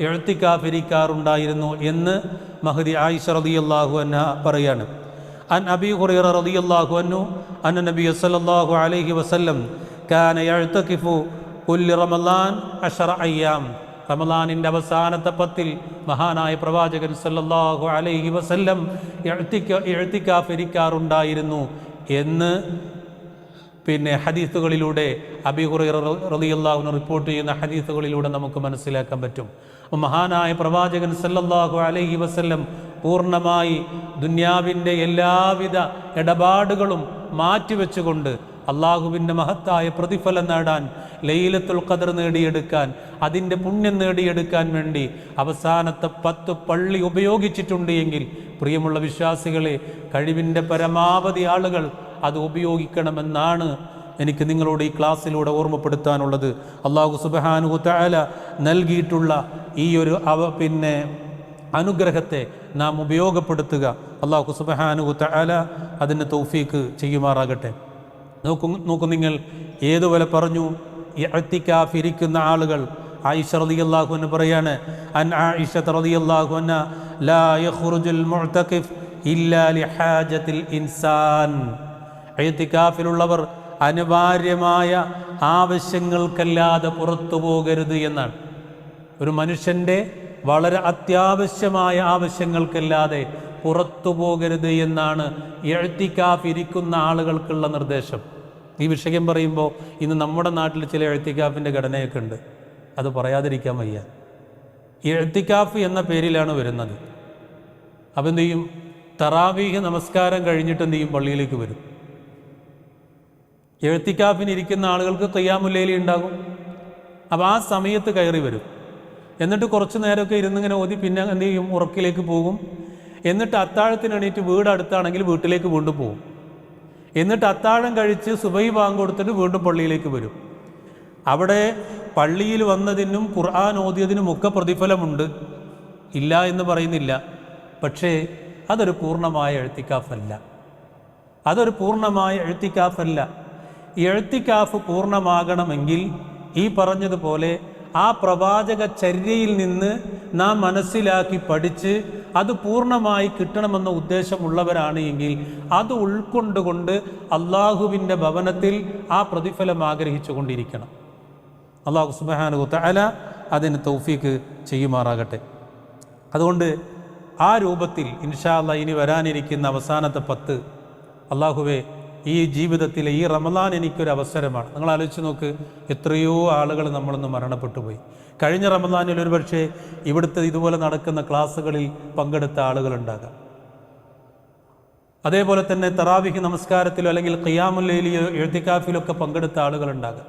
ഇഅ്തികാഫ് ഇരിക്കാറുണ്ടായിരുന്നു എന്ന് മഹദി ആയിഷ റളിയല്ലാഹു അൻഹ പറയാണ്. അൻ അബീ ഹുറൈറ റളിയല്ലാഹു അൻഹു അന്ന നബിയ സല്ലല്ലാഹു അലൈഹി വസല്ലം കാന യഅ്തഖിഫു കുല്ലി റമളാൻ 10 അയ്യാം. റമളാനിൻ്റെ അവസാനത്തെ 10 മഹാനായ പ്രവാചകൻ സല്ലല്ലാഹു അലൈഹി വസല്ലം ഇഅ്തികാഫ് ഇരിക്കാറുണ്ടായിരുന്നു എന്ന് ഹദീസുകളിലൂടെ അബീ ഹുറൈറ റളിയല്ലാഹു അൻഹു റിപ്പോർട്ട് ചെയ്യുന്ന ഹദീസുകളിലൂടെ നമുക്ക് മനസ്സിലാക്കാൻ പറ്റും. മഹാനായ പ്രവാചകൻ സല്ലല്ലാഹു അലൈഹി വസല്ലം പൂർണ്ണമായി ദുന്യാവിൻ്റെ എല്ലാവിധ ഇടപാടുകളും മാറ്റിവെച്ചുകൊണ്ട് അള്ളാഹുവിൻ്റെ മഹത്തായ പ്രതിഫലം നേടാൻ, ലൈലത്തുൽ ഖദർ നേടിയെടുക്കാൻ, അതിൻ്റെ പുണ്യം നേടിയെടുക്കാൻ വേണ്ടി അവസാനത്തെ 10 പള്ളി ഉപയോഗിച്ചിട്ടുണ്ട് എങ്കിൽ പ്രിയമുള്ള വിശ്വാസികളെ, കഴിവിൻ്റെ പരമാവധി ആളുകൾ അത് ഉപയോഗിക്കണമെന്നാണ് എനിക്ക് നിങ്ങളോട് ഈ ക്ലാസ്സിലൂടെ ഓർമ്മപ്പെടുത്താനുള്ളത്. അല്ലാഹു സുബ്ഹാനഹു തആല നൽകിയിട്ടുള്ള ഈ ഒരു അനുഗ്രഹത്തെ നാം ഉപയോഗപ്പെടുത്തുക. അല്ലാഹു സുബ്ഹാനഹു തആല അതിന് തൗഫീഖ് ചെയ്യുമാറാകട്ടെ. നോക്കൂ നിങ്ങൾ, ഏതുപോലെ പറഞ്ഞു ഇഅ്തികാഫ് ഇരിക്കുന്ന ആളുകൾ. ആയിഷ റളിയല്ലാഹു അൻഹ പറയാണ്, അൻ ആയിഷ റളിയല്ലാഹു അൻഹ ലാ യഖ്റുജുൽ മുഅ്തഖിഫ് ഇല്ലാ ലിഹാജത്തിൽ ഇൻസാൻ. ഇഅ്തികാഫിലുള്ളവർ അനിവാര്യമായ ആവശ്യങ്ങൾക്കല്ലാതെ പുറത്തു പോകരുത് എന്നാണ്. ഒരു മനുഷ്യൻ്റെ വളരെ അത്യാവശ്യമായ ആവശ്യങ്ങൾക്കല്ലാതെ പുറത്തു പോകരുത് എന്നാണ് ഇഅ്തികാഫ് ഇരിക്കുന്ന ആളുകൾക്കുള്ള നിർദ്ദേശം. ഈ വിഷയം പറയുമ്പോൾ ഇന്ന് നമ്മുടെ നാട്ടിൽ ചില എഴുത്തിക്കാഫിൻ്റെ ഘടനയൊക്കെ ഉണ്ട്, അത് പറയാതിരിക്കാൻ വയ്യ. ഈ എഴുത്തിക്കാഫ് എന്ന പേരിലാണ് വരുന്നത്. അപ്പം എന്ത് ചെയ്യും? തറാവീഹ് നമസ്കാരം കഴിഞ്ഞിട്ട് എന്ത് ചെയ്യും? പള്ളിയിലേക്ക് വരും. എഴുത്തിക്കാഫിന് ഇരിക്കുന്ന ആളുകൾക്ക് ഖിയാമുൽ ലൈൽ ഉണ്ടാകും. അപ്പോൾ ആ സമയത്ത് കയറി വരും. എന്നിട്ട് കുറച്ച് നേരമൊക്കെ ഇരുന്നിങ്ങനെ ഓതി പിന്നെ എന്ത് ചെയ്യും? ഉറക്കിലേക്ക് പോകും. എന്നിട്ട് അത്താഴത്തിന് എണീറ്റ് വീട് അടുത്താണെങ്കിൽ വീട്ടിലേക്ക് വീണ്ടും പോകും. എന്നിട്ട് അത്താഴം കഴിച്ച് സുബഹി ബാങ്ക് കൊടുത്തിട്ട് വീണ്ടും പള്ളിയിലേക്ക് വരും. അവിടെ പള്ളിയിൽ വന്നതിനും ഖുർആൻ ഓതിയതിനും ഒക്കെ പ്രതിഫലമുണ്ട്, ഇല്ല എന്ന് പറയുന്നില്ല. പക്ഷേ അതൊരു പൂർണ്ണമായ എഴുത്തിക്കാഫല്ല. അതൊരു പൂർണ്ണമായ എഴുത്തിക്കാഫല്ല. എഴുത്തിക്കാഫ് പൂർണ്ണമാകണമെങ്കിൽ ഈ പറഞ്ഞതുപോലെ ആ പ്രവാചക ചര്യയിൽ നിന്ന് നാം മനസ്സിലാക്കി പഠിച്ച് അത് പൂർണ്ണമായി കിട്ടണമെന്ന ഉദ്ദേശമുള്ളവരാണ് എങ്കിൽ അത് ഉൾക്കൊണ്ടുകൊണ്ട് അള്ളാഹുവിൻ്റെ ഭവനത്തിൽ ആ പ്രതിഫലം ആഗ്രഹിച്ചു കൊണ്ടിരിക്കണം. അള്ളാഹു സുബ്ഹാനഹു വ തആല അതിന് തൗഫീക്ക് ചെയ്യുമാറാകട്ടെ. അതുകൊണ്ട് ആ രൂപത്തിൽ ഇൻഷാ അല്ലാഹ് ഇനി വരാനിരിക്കുന്ന അവസാനത്തെ 10 അള്ളാഹുവേ ഈ ജീവിതത്തിലെ ഈ റമളാൻ എനിക്കൊരു അവസരമാണ്. നിങ്ങൾ ആലോചിച്ച് നോക്ക്, എത്രയോ ആളുകൾ നമ്മളിന്ന് മരണപ്പെട്ടു പോയി. കഴിഞ്ഞ റമളാനിൽ ഒരു പക്ഷേ ഇവിടുത്തെ ഇതുപോലെ നടക്കുന്ന ക്ലാസ്സുകളിൽ പങ്കെടുത്ത ആളുകളുണ്ടാകാം. അതേപോലെ തന്നെ തറാവീഹ് നമസ്കാരത്തിലോ അല്ലെങ്കിൽ ഖിയാമുൽ ലൈലിയോ ഇഅ്തികാഫിലൊക്കെ പങ്കെടുത്ത ആളുകളുണ്ടാകാം.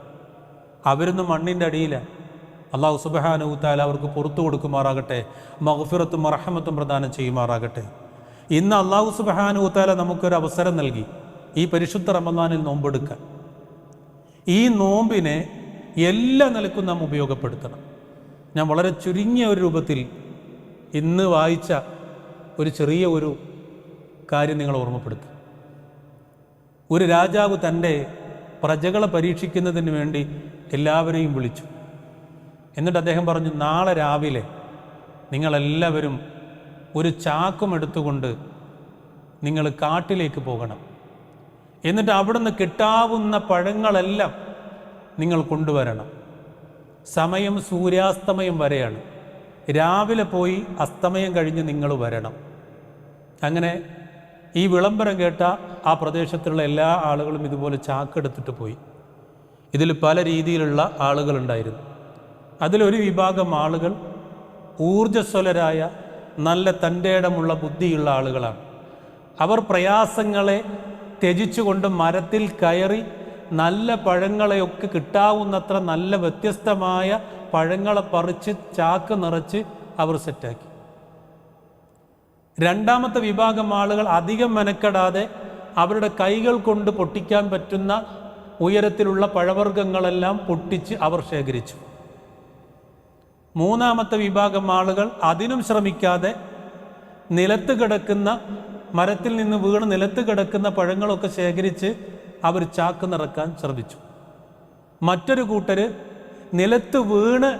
അവരൊന്നും മണ്ണിൻ്റെ അടിയിലാണ്. അല്ലാഹു സുബ്ഹാനഹു വ തആല അവർക്ക് പുറത്തു കൊടുക്കുമാറാകട്ടെ, മഗ്ഫിറത്തും റഹ്മത്തും പ്രദാനം ചെയ്യുമാറാകട്ടെ. ഇന്ന് അല്ലാഹു സുബ്ഹാനഹു വ തആല നമുക്കൊരു അവസരം നൽകി ഈ പരിശുദ്ധ റമളാനിൽ നോമ്പെടുക്കാൻ. ഈ നോമ്പിനെ എല്ലാ നിലക്കും നാം ഉപയോഗപ്പെടുത്തണം. ഞാൻ വളരെ ചുരുങ്ങിയ ഒരു രൂപത്തിൽ ഇന്ന് വായിച്ച ഒരു ചെറിയ ഒരു കാര്യം നിങ്ങൾ ഓർമ്മപ്പെടുത്തും. ഒരു രാജാവ് തൻ്റെ പ്രജകളെ പരീക്ഷിക്കുന്നതിന് വേണ്ടി എല്ലാവരെയും വിളിച്ചു. എന്നിട്ട് അദ്ദേഹം പറഞ്ഞു, നാളെ രാവിലെ നിങ്ങളെല്ലാവരും ഒരു ചാക്കും എടുത്തുകൊണ്ട് നിങ്ങൾ കാട്ടിലേക്ക് പോകണം. എന്നിട്ട് അവിടുന്ന് കിട്ടാവുന്ന പഴങ്ങളെല്ലാം നിങ്ങൾ കൊണ്ടുവരണം. സമയം സൂര്യാസ്തമയം വരെയാണ്. രാവിലെ പോയി അസ്തമയം കഴിഞ്ഞ് നിങ്ങൾ വരണം. അങ്ങനെ ഈ വിളംബരം കേട്ട ആ പ്രദേശത്തുള്ള എല്ലാ ആളുകളും ഇതുപോലെ ചാക്കെടുത്തിട്ട് പോയി. ഇതിൽ പല രീതിയിലുള്ള ആളുകളുണ്ടായിരുന്നു. അതിലൊരു വിഭാഗം ആളുകൾ ഊർജ്ജസ്വലരായ നല്ല തൻ്റെടമുള്ള ബുദ്ധിയുള്ള ആളുകളാണ്. അവർ പ്രയാസങ്ങളെ ത്യജിച്ചുകൊണ്ട് മരത്തിൽ കയറി നല്ല പഴങ്ങളെയൊക്കെ കിട്ടാവുന്നത്ര നല്ല വ്യത്യസ്തമായ പഴങ്ങളെ പറിച്ച് ചാക്ക് നിറച്ച് അവർ സെറ്റാക്കി. രണ്ടാമത്തെ വിഭാഗം ആളുകൾ അധികം മെനക്കെടാതെ അവരുടെ കൈകൾ കൊണ്ട് പൊട്ടിക്കാൻ പറ്റുന്ന ഉയരത്തിലുള്ള പഴവർഗ്ഗങ്ങളെല്ലാം പൊട്ടിച്ച് അവർ ശേഖരിച്ചു. മൂന്നാമത്തെ വിഭാഗം ആളുകൾ അതിനും ശ്രമിക്കാതെ നിലത്ത് കിടക്കുന്ന മരത്തിൽ നിന്ന് വീണ് നിലത്ത് കിടക്കുന്ന പഴങ്ങളൊക്കെ ശേഖരിച്ച് അവർ ചാക്ക് നിറക്കാൻ ശ്രമിച്ചു. മറ്റൊരു കൂട്ടര് നിലത്ത് വീണ്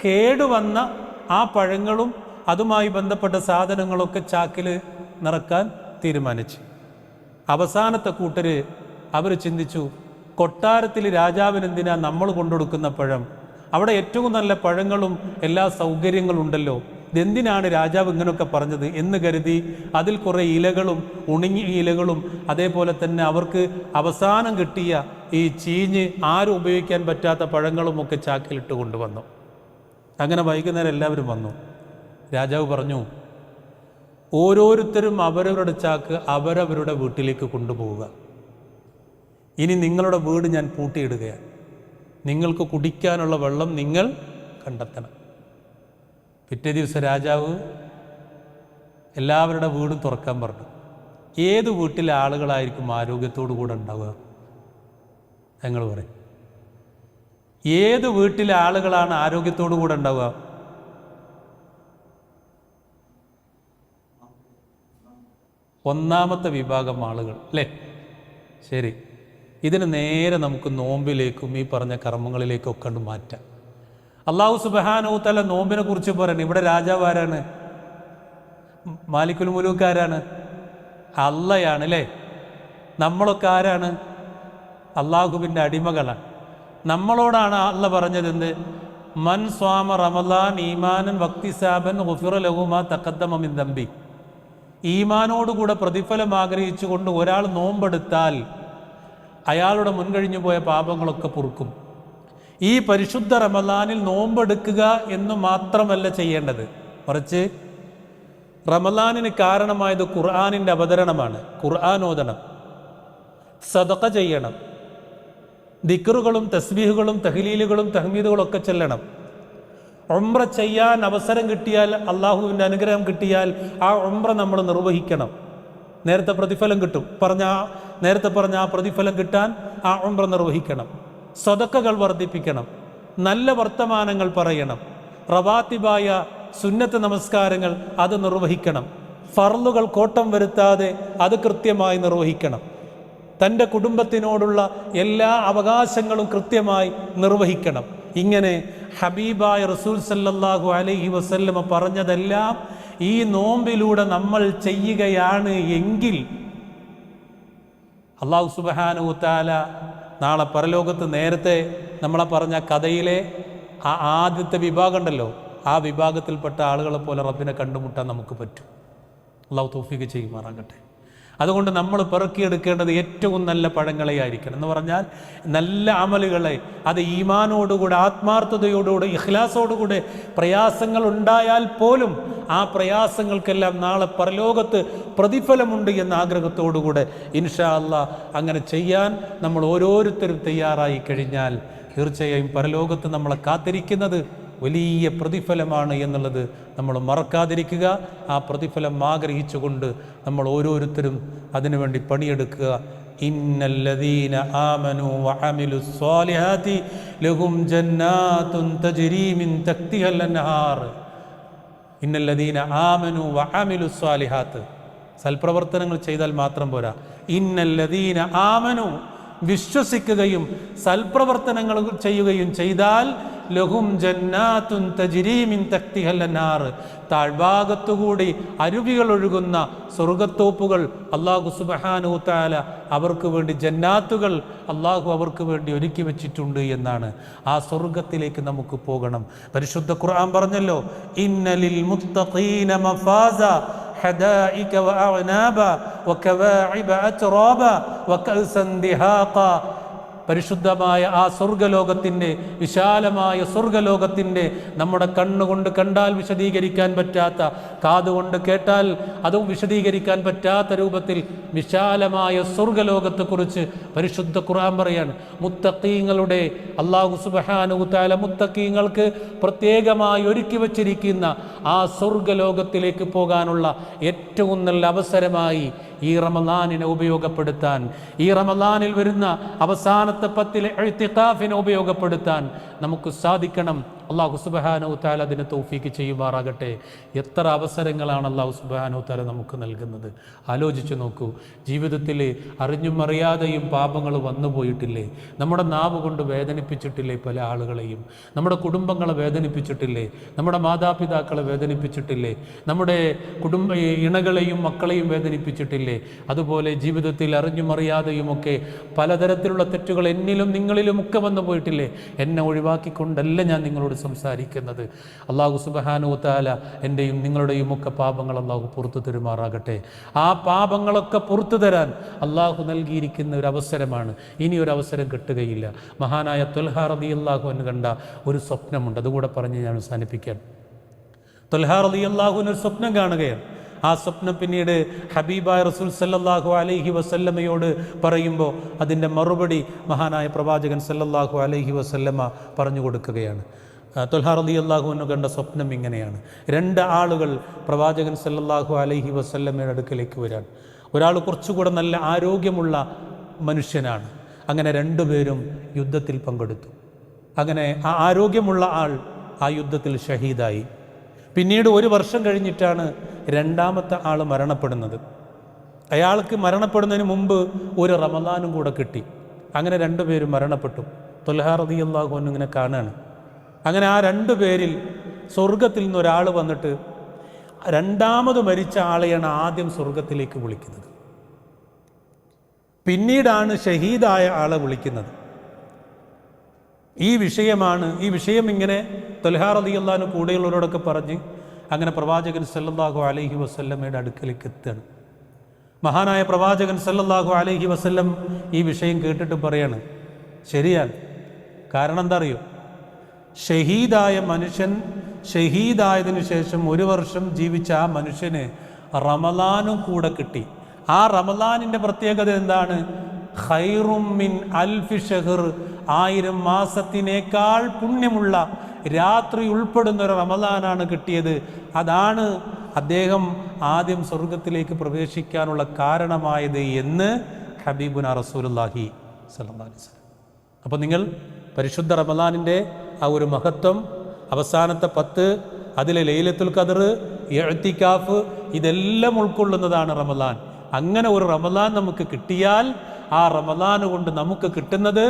കേടുവന്ന ആ പഴങ്ങളും അതുമായി ബന്ധപ്പെട്ട സാധനങ്ങളൊക്കെ ചാക്കിൽ നിറക്കാൻ തീരുമാനിച്ചു. അവസാനത്തെ കൂട്ടര് അവർ ചിന്തിച്ചു, കൊട്ടാരത്തിൽ രാജാവിനെന്തിനാ നമ്മൾ കൊണ്ടുകൊടുക്കുന്ന പഴം? അവിടെ ഏറ്റവും നല്ല പഴങ്ങളും എല്ലാ സൗകര്യങ്ങളും ഉണ്ടല്ലോ, ഇതെന്തിനാണ് രാജാവ് ഇങ്ങനെയൊക്കെ പറഞ്ഞത് എന്ന് കരുതി അതിൽ കുറേ ഇലകളും ഉണങ്ങിയ ഇലകളും അതേപോലെ തന്നെ അവർക്ക് അവസാനം കിട്ടിയ ഈ ചീഞ്ഞ് ആരും ഉപയോഗിക്കാൻ പറ്റാത്ത പഴങ്ങളുമൊക്കെ ചാക്കിലിട്ട് കൊണ്ടുവന്നു. അങ്ങനെ വൈകുന്നേരം എല്ലാവരും വന്നു. രാജാവ് പറഞ്ഞു, ഓരോരുത്തരും അവരവരുടെ ചാക്ക് അവരവരുടെ വീട്ടിലേക്ക് കൊണ്ടുപോവുക. ഇനി നിങ്ങളുടെ വീട് ഞാൻ പൂട്ടിയിടുകയാണ്. നിങ്ങൾക്ക് കുടിക്കാനുള്ള വെള്ളം നിങ്ങൾ കണ്ടെത്തണം. പിറ്റേ ദിവസം രാജാവ് എല്ലാവരുടെ വീടും തുറക്കാൻ പറഞ്ഞു. ഏത് വീട്ടിലെ ആളുകളായിരിക്കും ആരോഗ്യത്തോടു കൂടെ ഉണ്ടാവുക? ഞങ്ങൾ പറയും, ഏത് വീട്ടിലെ ആളുകളാണ് ആരോഗ്യത്തോടു കൂടെ ഉണ്ടാവുക? ഒന്നാമത്തെ വിഭാഗം ആളുകൾ അല്ലേ? ശരി, ഇതിന് നേരെ നമുക്ക് നോമ്പിലേക്കും ഈ പറഞ്ഞ കർമ്മങ്ങളിലേക്കും ഒക്കെ കണ്ട് മാറ്റാം. അല്ലാഹു സുബ്ഹാനഹു വ തആല നോമ്പിനെ കുറിച്ച് പറയണം. ഇവിടെ രാജാവ് ആരാണ്? മാലിക്കുൽ മുലൂക്ക് ആരാണ്? അള്ളയാണ് അല്ലേ? നമ്മളൊക്കെ ആരാണ്? അള്ളാഹുവിൻ്റെ അടിമകളാണ്. നമ്മളോടാണ് അള്ള പറഞ്ഞത് എന്ത്? മൻ സ്വാമ റമളാൻ ഈമാനൻ വക്തിസാബൻ ഗുഫിറ ലഹു മാ തഖദ്ദമ മിൻ ദംബി. ഈമാനോടുകൂടെ പ്രതിഫലം ആഗ്രഹിച്ചുകൊണ്ട് ഒരാൾ നോമ്പെടുത്താൽ അയാളുടെ മുൻകഴിഞ്ഞു പോയ പാപങ്ങളൊക്കെ പൊറുക്കും. ഈ പരിശുദ്ധ റമദാനിൽ നോമ്പെടുക്കുക എന്ന് മാത്രമല്ല ചെയ്യേണ്ടത്, മറിച്ച് റമദാനിന് കാരണമായത് ഖുർആനിൻ്റെ അവതരണമാണ്. ഖുർആൻ ഓതണം, സദഖ ചെയ്യണം, ദിക്റുകളും തസ്ബീഹുകളും തഹ്ലീലുകളും തഹ്മീദുകളും ഒക്കെ ചെല്ലണം. ഉംറ ചെയ്യാൻ അവസരം കിട്ടിയാൽ, അള്ളാഹുവിൻ്റെ അനുഗ്രഹം കിട്ടിയാൽ ആ ഉംറ നമ്മൾ നിർവഹിക്കണം. നേരത്തെ പ്രതിഫലം കിട്ടും, നേരത്തെ പറഞ്ഞ ആ പ്രതിഫലം കിട്ടാൻ ആ ഉംറ നിർവഹിക്കണം. സദഖകൾ വർദ്ധിപ്പിക്കണം, നല്ല വർത്തമാനങ്ങൾ പറയണം, റവാത്തിബായ സുന്നത്ത് നമസ്കാരങ്ങൾ അത് നിർവഹിക്കണം. ഫർളുകൾ കോട്ടം വരുത്താതെ അത് കൃത്യമായി നിർവഹിക്കണം. തൻ്റെ കുടുംബത്തിനോടുള്ള എല്ലാ അവകാശങ്ങളും കൃത്യമായി നിർവഹിക്കണം. ഇങ്ങനെ ഹബീബായ റസൂൽ സല്ലല്ലാഹു അലൈഹി വസല്ലമ പറഞ്ഞതെല്ലാം ഈ നോമ്പിലൂടെ നമ്മൾ ചെയ്യുകയാണ് എങ്കിൽ അല്ലാഹു സുബ്ഹാനഹു തആല നാളെ പരലോകത്ത് നേരത്തെ നമ്മളെ പറഞ്ഞ കഥയിലെ ആ ആദ്യത്തെ വിഭാഗം ഉണ്ടല്ലോ, ആ വിഭാഗത്തിൽപ്പെട്ട ആളുകളെ പോലെ റബ്ബിനെ കണ്ടുമുട്ടാൻ നമുക്ക് പറ്റും. അല്ലാഹു തൗഫീഖ് ചെയ്യുമാറാകട്ടെ. അതുകൊണ്ട് നമ്മൾ പെറുക്കിയെടുക്കേണ്ടത് ഏറ്റവും നല്ല പഴങ്ങളെ ആയിരിക്കണം. എന്ന് പറഞ്ഞാൽ നല്ല അമലുകളെ, അത് ഈമാനോടുകൂടെ ആത്മാർത്ഥതയോടുകൂടെ ഇഖ്ലാസോടുകൂടെ പ്രയാസങ്ങൾ ഉണ്ടായാൽ പോലും ആ പ്രയാസങ്ങൾക്കെല്ലാം നാളെ പരലോകത്ത് പ്രതിഫലമുണ്ട് എന്ന ആഗ്രഹത്തോടുകൂടെ ഇൻഷാ അല്ലാഹ് അങ്ങനെ ചെയ്യാൻ നമ്മൾ ഓരോരുത്തരും തയ്യാറായി കഴിഞ്ഞാൽ തീർച്ചയായും പരലോകത്ത് നമ്മളെ കാത്തിരിക്കുന്നത് വലിയ പ്രതിഫലമാണ് എന്നുള്ളത് നമ്മൾ മറക്കാതിരിക്കുക. ആ പ്രതിഫലം ആഗ്രഹിച്ചുകൊണ്ട് നമ്മൾ ഓരോരുത്തരും അതിനുവേണ്ടി പണിയെടുക്കുക. ഇന്നല്ലദീന ആമനു വഅമിലുസ് സ്വാലിഹാതി ലഹും ജന്നാത്തുൻ തജ്രി മിൻ തഹ്തിഹൽ അൻഹാർ. ഇന്നല്ലദീന ആമനു വഅമിലുസ് സ്വാലിഹാത്ത്, സൽപ്രവർത്തനങ്ങൾ ചെയ്താൽ മാത്രം പോരാ. ഇന്നല്ലദീന ആമനു, വിശ്വസിക്കുകയും സൽപ്രവർത്തനങ്ങൾ ചെയ്യുകയും ചെയ്താൽ ലഹും ജന്നാത്തുൻ തജ്രി മിൻ തഹ്തിഹൽ അൻഹാർ, താഴ്ഭാഗത്തുകൂടി അരുവികൾ ഒഴുകുന്ന സ്വർഗത്തോപ്പുകൾ അല്ലാഹു സുബ്ഹാനഹു തആല അവർക്ക് വേണ്ടി, ജന്നാത്തുകൾ അല്ലാഹു അവർക്ക് വേണ്ടി ഒരുക്കി വെച്ചിട്ടുണ്ട് എന്നാണ്. ആ സ്വർഗത്തിലേക്ക് നമുക്ക് പോകണം. പരിശുദ്ധ ഖുർആൻ പറഞ്ഞല്ലോ, ഇന്നലിൽ മുത്തഖീന മഫാസ ഹദായിക വഅഅനാബ വകവാഇബ അത്റാബ വകഅസൻ ദിഹാഖ. പരിശുദ്ധമായ ആ സ്വർഗലോകത്തിൻ്റെ, വിശാലമായ സ്വർഗലോകത്തിൻ്റെ, നമ്മുടെ കണ്ണുകൊണ്ട് കണ്ടാൽ വിശദീകരിക്കാൻ പറ്റാത്ത, കാതുകൊണ്ട് കേട്ടാൽ അതും വിശദീകരിക്കാൻ പറ്റാത്ത രൂപത്തിൽ വിശാലമായ സ്വർഗലോകത്തെക്കുറിച്ച് പരിശുദ്ധ ഖുർആൻ പറയാണ്. മുത്തഖീങ്ങളുടെ അല്ലാഹു സുബ്ഹാനഹു തആല മുത്തഖീങ്ങൾക്ക് പ്രത്യേകമായി ഒരുക്കി വച്ചിരിക്കുന്ന ആ സ്വർഗലോകത്തിലേക്ക് പോകാനുള്ള ഏറ്റവും നല്ല അവസരമായി ഈ റമളാനിനെ ഉപയോഗപ്പെടുത്താൻ, ഈ റമളാനിൽ വരുന്ന അവസാനത്തെ 10 ഇഅ്തിഖാഫിനെ ഉപയോഗപ്പെടുത്താൻ നമുക്ക് സാധിക്കണം. അല്ലാഹു സുബ്ഹാനഹു തആല അതിനെ തൗഫീഖ് ചെയ്യുമാറാകട്ടെ. എത്ര അവസരങ്ങളാണ് അല്ലാഹു സുബ്ഹാനഹു തആല നമുക്ക് നൽകുന്നത്. ആലോചിച്ച് നോക്കൂ. ജീവിതത്തിൽ അറിഞ്ഞും അറിയാതെയും പാപങ്ങൾ വന്നു പോയിട്ടില്ലേ? നമ്മുടെ നാവ് കൊണ്ട് വേദനിപ്പിച്ചിട്ടില്ലേ പല ആളുകളെയും? നമ്മുടെ കുടുംബങ്ങളെ വേദനിപ്പിച്ചിട്ടില്ലേ? നമ്മുടെ മാതാപിതാക്കളെ വേദനിപ്പിച്ചിട്ടില്ലേ? നമ്മുടെ ഇണകളെയും മക്കളെയും വേദനിപ്പിച്ചിട്ടില്ലേ? അതുപോലെ ജീവിതത്തിൽ അറിഞ്ഞും അറിയാതെയുമൊക്കെ പലതരത്തിലുള്ള തെറ്റുകൾ എന്നിലും നിങ്ങളിലും ഒക്കെ വന്നു പോയിട്ടില്ലേ? എന്നെ ഒഴിവാക്കിക്കൊണ്ടല്ല ഞാൻ നിങ്ങളോട് സംസാരിക്കുന്നത്. അല്ലാഹു സുബ്ഹാനഹു തആല എൻ്റെയും നിങ്ങളുടെയും ഒക്കെ പാപങ്ങൾ അല്ലാഹു പുറത്തു തരുമാറാകട്ടെ. ആ പാപങ്ങളൊക്കെ പുറത്തു തരാൻ അല്ലാഹു നൽകിയിരിക്കുന്ന ഒരു അവസരമാണ്. ഇനി ഒരു അവസരം കിട്ടുകയില്ല. മഹാനായ ത്വൽഹ റളിയല്ലാഹു അൻഹു കണ്ട ഒരു സ്വപ്നമുണ്ട്, അതുകൂടെ പറഞ്ഞ് ഞാൻ അവസാനിപ്പിക്കാം. ത്വൽഹ റളിയല്ലാഹു അൻഹു ഒരു സ്വപ്നം കാണുകയാണ്. ആ സ്വപ്നം പിന്നീട് ഹബീബായ റസൂൽ സല്ലല്ലാഹു അലൈഹി വസല്ലമയോട് പറയുമ്പോൾ അതിൻ്റെ മറുപടി മഹാനായ പ്രവാചകൻ സല്ലല്ലാഹു അലൈഹി വസല്ലമ പറഞ്ഞു കൊടുക്കുകയാണ്. ത്വൽഹ റളിയല്ലാഹു അൻഹു കണ്ട സ്വപ്നം ഇങ്ങനെയാണ്. 2 ആളുകൾ പ്രവാചകൻ സല്ലല്ലാഹു അലൈഹി വസല്ലമയുടെ അടുക്കലേക്ക് വരാൻ. ഒരാൾ കുറച്ചുകൂടെ നല്ല ആരോഗ്യമുള്ള മനുഷ്യനാണ്. അങ്ങനെ 2 പേരും യുദ്ധത്തിൽ പങ്കെടുത്തു. അങ്ങനെ ആ ആരോഗ്യമുള്ള ആൾ ആ യുദ്ധത്തിൽ ഷഹീദായി. പിന്നീട് 1 വർഷം കഴിഞ്ഞിട്ടാണ് രണ്ടാമത്തെ ആൾ മരണപ്പെടുന്നത്. അയാൾക്ക് മരണപ്പെടുന്നതിന് മുമ്പ് ഒരു റമളാനും കൂടെ കിട്ടി. അങ്ങനെ 2 പേരും മരണപ്പെട്ടു. ത്വൽഹ റളിയല്ലാഹു അൻഹു ഇങ്ങനെ കാണുകയാണ്. അങ്ങനെ ആ 2 പേരിൽ സ്വർഗത്തിൽ നിന്ന് ഒരാൾ വന്നിട്ട് രണ്ടാമത് മരിച്ച ആളെയാണ് ആദ്യം സ്വർഗത്തിലേക്ക് വിളിക്കുന്നത്. പിന്നീടാണ് ഷഹീദായ ആളെ വിളിക്കുന്നത്. ഈ വിഷയം ഇങ്ങനെ ത്വൽഹ റളിയല്ലാഹു അൻഹു കൂടെയുള്ളവരോടൊക്കെ പറഞ്ഞ് അങ്ങനെ പ്രവാചകൻ സല്ലല്ലാഹു അലൈഹി വസല്ലമയുടെ അടുക്കലേക്ക് എത്തുകയാണ്. മഹാനായ പ്രവാചകൻ സല്ലല്ലാഹു അലൈഹി വസല്ലം ഈ വിഷയം കേട്ടിട്ട് പറയാണ്, ശരിയാണ്. കാരണം എന്താ അറിയോ? ഷഹീദായ മനുഷ്യൻ ഷഹീദായതിനു ശേഷം 1 വർഷം ജീവിച്ച ആ മനുഷ്യന് റമളാനും കൂടെ കിട്ടി. ആ റമളാനിൻ്റെ പ്രത്യേകത എന്താണ്? ഖൈറും മിൻ അൽഫി ഷഹർ, 1000 മാസത്തിനേക്കാൾ പുണ്യമുള്ള രാത്രി ഉൾപ്പെടുന്ന ഒരു റമളാനാണ് കിട്ടിയത്. അതാണ് അദ്ദേഹം ആദ്യം സ്വർഗത്തിലേക്ക് പ്രവേശിക്കാനുള്ള കാരണമായത് എന്ന് ഹബീബുന റസൂലുള്ളാഹി സ്വല്ലല്ലാഹു അലൈഹി വസല്ലം. അപ്പോൾ നിങ്ങൾ പരിശുദ്ധ റമളാനിൻ്റെ ആ ഒരു മഹത്വം, അവസാനത്തെ 10, അതിലെ ലൈലത്തുൽ ഖദർ, ഇഅ്തികാഫ്, ഇതെല്ലാം ഉൾക്കൊള്ളുന്നതാണ് റമളാൻ. അങ്ങനെ ഒരു റമളാൻ നമുക്ക് കിട്ടിയാൽ ആ റമളാൻ കൊണ്ട് നമുക്ക് കിട്ടുന്നത്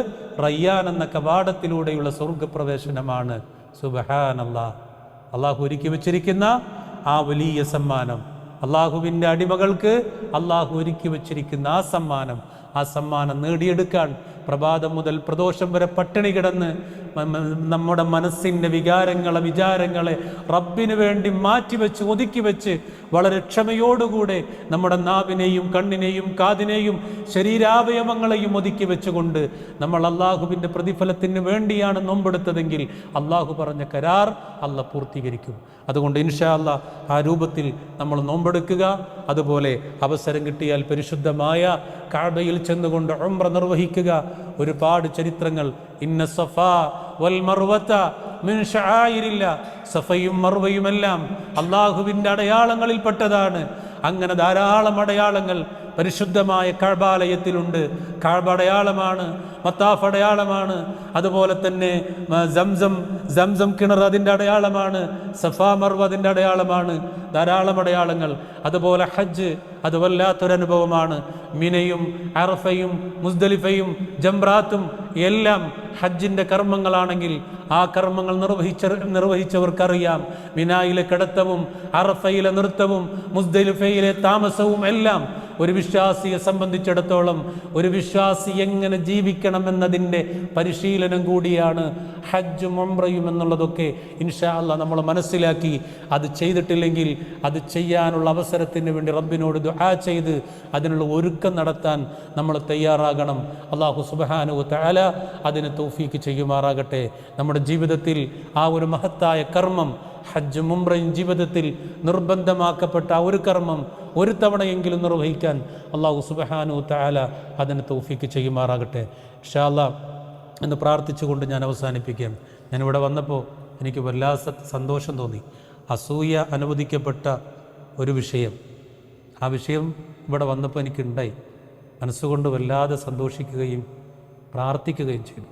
റയ്യാൻ എന്ന കവാടത്തിലൂടെയുള്ള സ്വർഗപ്രവേശനമാണ്. സുബ്ഹാനല്ലാഹ്. അള്ളാഹു ഒരുക്കി വെച്ചിരിക്കുന്ന ആ വലിയ സമ്മാനം, അള്ളാഹുവിൻ്റെ അടിമകൾക്ക് അള്ളാഹു ഒരുക്കി വെച്ചിരിക്കുന്ന ആ സമ്മാനം നേടിയെടുക്കാൻ പ്രഭാതം മുതൽ പ്രദോഷം വരെ പട്ടിണി കിടന്ന് നമ്മുടെ മനസ്സിൻ്റെ വിചാരങ്ങളെ റബ്ബിന് വേണ്ടി മാറ്റിവെച്ച് ഒതുക്കി വെച്ച് വളരെ ക്ഷമയോടുകൂടെ നമ്മുടെ നാവിനെയും കണ്ണിനെയും കാതിനെയും ശരീരാവയവങ്ങളെയും ഒതുക്കി വെച്ചുകൊണ്ട് നമ്മൾ അള്ളാഹുവിൻ്റെ പ്രതിഫലത്തിന് വേണ്ടിയാണ് നോമ്പെടുത്തതെങ്കിൽ അള്ളാഹു പറഞ്ഞ കരാർ അള്ളാഹ് പൂർത്തീകരിക്കും. അതുകൊണ്ട് ഇൻഷാ അല്ലാഹ് ആ രൂപത്തിൽ നമ്മൾ നോമ്പെടുക്കുക. അതുപോലെ അവസരം കിട്ടിയാൽ പരിശുദ്ധമായ കഅബയിൽ ചെന്നുകൊണ്ട് ഉംറ നിർവഹിക്കുക. ഒരുപാട് ചരിത്രങ്ങൾ, ഇന്ന സഫാ വൽ മർവത മിൻ ശആയിരില്ലാ, സഫയും മർവയുമെല്ലാം അള്ളാഹുവിൻ്റെ അടയാളങ്ങളിൽപ്പെട്ടതാണ്. അങ്ങനെ ധാരാളം അടയാളങ്ങൾ പരിശുദ്ധമായ കഅബാലയത്തിലുണ്ട്. കഅബ അടയാളമാണ്, മത്താഫ് അടയാളമാണ്, അതുപോലെ തന്നെ സംസം കിണർ അതിൻ്റെ അടയാളമാണ്, സഫാ മർവ അതിൻ്റെ അടയാളമാണ്. ധാരാളം അടയാളങ്ങൾ. അതുപോലെ ഹജ്ജ് അത് വല്ലാത്തൊരനുഭവമാണ്. മിനയും അറഫയും മുസ്ദലിഫയും ജംറാത്തും എല്ലാം ഹജ്ജിൻ്റെ കർമ്മങ്ങളാണെങ്കിൽ ആ കർമ്മങ്ങൾ നിർവഹിച്ചവർക്കറിയാം. മിനായിലെ കിടത്തവും അറഫയിലെ നൃത്തവും മുസ്ദലിഫയിലെ താമസവും എല്ലാം ഒരു വിശ്വാസിയെ സംബന്ധിച്ചിടത്തോളം ഒരു വിശ്വാസി എങ്ങനെ ജീവിക്കണമെന്നതിൻ്റെ പരിശീലനം കൂടിയാണ് ഹജ്ജും ഉംറയും എന്നുള്ളതൊക്കെ ഇൻഷാ അല്ലാഹ് നമ്മൾ മനസ്സിലാക്കി അത് ചെയ്തിട്ടില്ലെങ്കിൽ അത് ചെയ്യാനുള്ള അവസരത്തിന് വേണ്ടി റബ്ബിനോട് ദുആ ചെയ്ത് അതിനുള്ള ഒരുക്കം നടത്താൻ നമ്മൾ തയ്യാറാകണം. അല്ലാഹു സുബ്ഹാനഹു വ തആല അതിന് തൗഫീക്ക് ചെയ്യുമാറാകട്ടെ. നമ്മുടെ ജീവിതത്തിൽ ആ ഒരു മഹത്തായ കർമ്മം ഹജ്ജും ഉംറയും ജീവിതത്തിൽ നിർബന്ധമാക്കപ്പെട്ട ആ ഒരു കർമ്മം ഒരു തവണയെങ്കിലും നിർവഹിക്കാൻ അല്ലാഹു സുബ്ഹാനഹു വ തആല അതിന് തൗഫീക്ക് ചെയ്യുമാറാകട്ടെ. ഇൻഷാ അല്ലാഹ് എന്ന് പ്രാർത്ഥിച്ചുകൊണ്ട് ഞാൻ അവസാനിപ്പിക്കാം. ഞാനിവിടെ വന്നപ്പോൾ എനിക്ക് വല്ലാത്ത സന്തോഷം തോന്നി. അസൂയ അനുവദിക്കപ്പെട്ട ഒരു വിഷയം, ആ വിഷയം ഇവിടെ വന്നപ്പോൾ എനിക്കുണ്ടായി. മനസ്സുകൊണ്ട് വല്ലാതെ സന്തോഷിക്കുകയും പ്രാർത്ഥിക്കുകയും ചെയ്തു.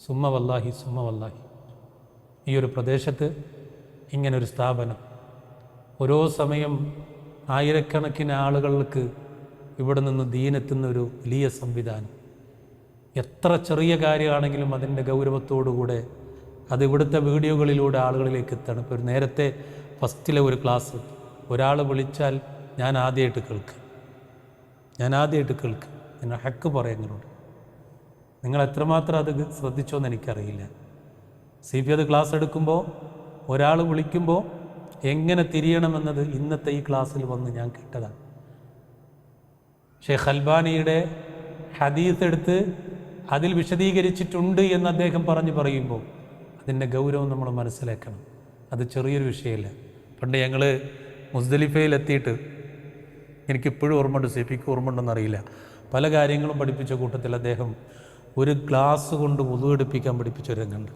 സുമ്മ വല്ലാഹി ഈ ഒരു പ്രദേശത്ത് ഇങ്ങനൊരു സ്ഥാപനം, ഓരോ സമയം ആയിരക്കണക്കിന് ആളുകൾക്ക് ഇവിടെ നിന്ന് ദീനെത്തുന്ന ഒരു വലിയ സംവിധാനം. എത്ര ചെറിയ കാര്യമാണെങ്കിലും അതിൻ്റെ ഗൗരവത്തോടുകൂടെ അത് ഇവിടുത്തെ വീഡിയോകളിലൂടെ ആളുകളിലേക്ക് എത്തണം. ഇപ്പോൾ നേരത്തെ ഫസ്റ്റിലെ ഒരു ക്ലാസ് ഒരാൾ വിളിച്ചാൽ ഞാൻ ആദ്യമായിട്ട് കേൾക്കും. ഞാൻ ഹക്ക് പറയാം നിങ്ങളോട്. നിങ്ങൾ എത്രമാത്രം അത് ശ്രദ്ധിച്ചോന്ന് എനിക്കറിയില്ല. CP അത് ക്ലാസ് എടുക്കുമ്പോൾ ഒരാൾ വിളിക്കുമ്പോൾ എങ്ങനെ തിരിയണമെന്നത് ഇന്നത്തെ ഈ ക്ലാസ്സിൽ വന്ന് ഞാൻ കേട്ടതാണ്. ഷെയ്ഖ് അൽബാനിയുടെ ഹദീസ് എടുത്ത് അതിൽ വിശദീകരിച്ചിട്ടുണ്ട് എന്ന് അദ്ദേഹം പറയുമ്പോൾ അതിൻ്റെ ഗൗരവം നമ്മൾ മനസ്സിലാക്കണം. അത് ചെറിയൊരു വിഷയമല്ല. പണ്ട് ഞങ്ങൾ മുസ്ദലിഫയിലെത്തിയിട്ട് എനിക്കിപ്പോഴും ഓർമ്മയുണ്ട്, CPക്ക് ഓർമ്മയുണ്ടെന്നറിയില്ല, പല കാര്യങ്ങളും പഠിപ്പിച്ച കൂട്ടത്തിൽ അദ്ദേഹം ഒരു ഗ്ലാസ് കൊണ്ട് വുളു എടുപ്പിക്കാൻ പഠിപ്പിച്ചൊരു രംഗമുണ്ട്.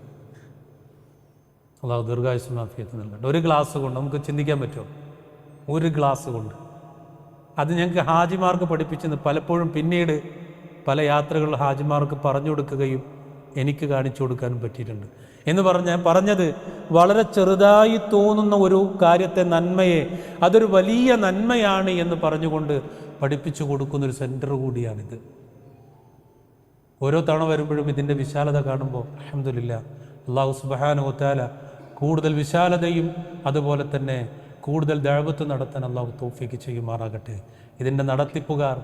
അള്ളാഹു ദീർഘായുസ്സും ആഫിയത്തും നൽകട്ടെ. ഒരു ഗ്ലാസ് കൊണ്ട് നമുക്ക് ചിന്തിക്കാൻ പറ്റുമോ? ഒരു ഗ്ലാസ് കൊണ്ട്. അത് ഞങ്ങൾക്ക് ഹാജിമാർക്ക് പഠിപ്പിച്ചെന്ന് പലപ്പോഴും പിന്നീട് പല യാത്രകളിൽ ഹാജിമാർക്ക് പറഞ്ഞു കൊടുക്കുകയും എനിക്ക് കാണിച്ചു കൊടുക്കാനും പറ്റിയിട്ടുണ്ട്. എന്ന് പറഞ്ഞത് വളരെ ചെറുതായി തോന്നുന്ന ഒരു കാര്യത്തെ, നന്മയെ അതൊരു വലിയ നന്മയാണ് എന്ന് പറഞ്ഞുകൊണ്ട് പഠിപ്പിച്ചു കൊടുക്കുന്നൊരു സെൻറ്റർ കൂടിയാണിത്. ഓരോ തവണ വരുമ്പോഴും ഇതിൻ്റെ വിശാലത കാണുമ്പോൾ അൽഹംദുലില്ലാഹ് അല്ലാഹു സുബ്ഹാനഹു വ തആല കൂടുതൽ വിശാലതയും അതുപോലെ തന്നെ കൂടുതൽ ദഅവത്ത് നടത്താൻ അല്ലാഹു തൗഫീക്ക് ചെയ്യുമാറാകട്ടെ. ഇതിൻ്റെ നടത്തിപ്പുകാർ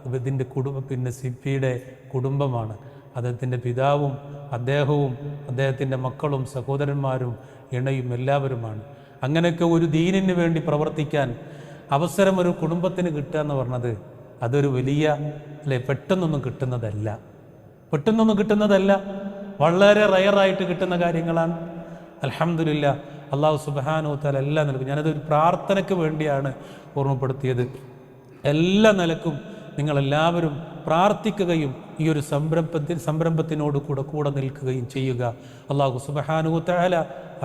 ഇതിൻ്റെ പിന്നെ CPയുടെ കുടുംബമാണ്. അദ്ദേഹത്തിൻ്റെ പിതാവും അദ്ദേഹവും അദ്ദേഹത്തിൻ്റെ മക്കളും സഹോദരന്മാരും ഇണയും എല്ലാവരുമാണ്. അങ്ങനെയൊക്കെ ഒരു ദീനിന് വേണ്ടി പ്രവർത്തിക്കാൻ അവസരം ഒരു കുടുംബത്തിന് കിട്ടുക എന്ന് പറഞ്ഞത് അതൊരു വലിയ പെട്ടെന്നൊന്നും കിട്ടുന്നതല്ല, വളരെ റയറായിട്ട് കിട്ടുന്ന കാര്യങ്ങളാണ്. അൽഹംദുലില്ലാ, അല്ലാഹു സുബ്ഹാനഹു വ തആല എല്ലാം നൽകും. ഞാനതൊരു പ്രാർത്ഥനയ്ക്ക് വേണ്ടിയാണ് ഓർമ്മപ്പെടുത്തിയത്. എല്ലാ നിലക്കും നിങ്ങളെല്ലാവരും പ്രാർത്ഥിക്കുകയും ഈ ഒരു സംരംഭത്തിനോട് കൂടെ നിൽക്കുകയും ചെയ്യുക. അല്ലാഹു സുബ്ഹാനഹു വ തആല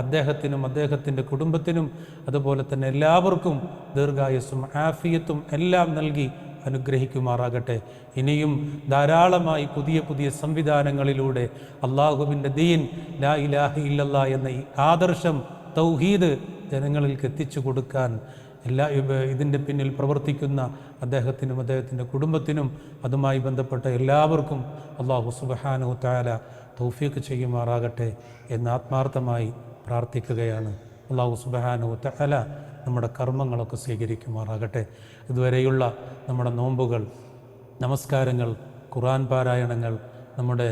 അദ്ദേഹത്തിനും അദ്ദേഹത്തിൻ്റെ കുടുംബത്തിനും അതുപോലെ തന്നെ എല്ലാവർക്കും ദീർഘായുസ്സും ആഫിയത്തും എല്ലാം നൽകി അനുഗ്രഹിക്കുമാറാകട്ടെ. ഇനിയും ധാരാളമായി പുതിയ പുതിയ സംവിധാനങ്ങളിലൂടെ അള്ളാഹുവിൻ്റെ ദീൻ, ലാ ഇലാഹ ഇല്ലല്ലാഹ് എന്ന ഈ ആദർശം, തൗഹീദ് ജനങ്ങളിലേക്ക് എത്തിച്ചു കൊടുക്കാൻ ഇതിൻ്റെ പിന്നിൽ പ്രവർത്തിക്കുന്ന അദ്ദേഹത്തിനും അദ്ദേഹത്തിൻ്റെ കുടുംബത്തിനും അതുമായി ബന്ധപ്പെട്ട എല്ലാവർക്കും അല്ലാഹു സുബ്ഹാനഹു വ തആല തൗഫീഖ് ചെയ്യുമാറാകട്ടെ എന്ന് ആത്മാർത്ഥമായി പ്രാർത്ഥിക്കുകയാണ്. അല്ലാഹു സുബ്ഹാനഹു വ തആല നമ്മുടെ കർമ്മങ്ങളൊക്കെ സ്വീകരിക്കുമാറാകട്ടെ. ഇതുവരെയുള്ള നമ്മുടെ നോമ്പുകൾ, നമസ്കാരങ്ങൾ, ഖുർആൻ പാരായണങ്ങൾ, നമ്മുടെ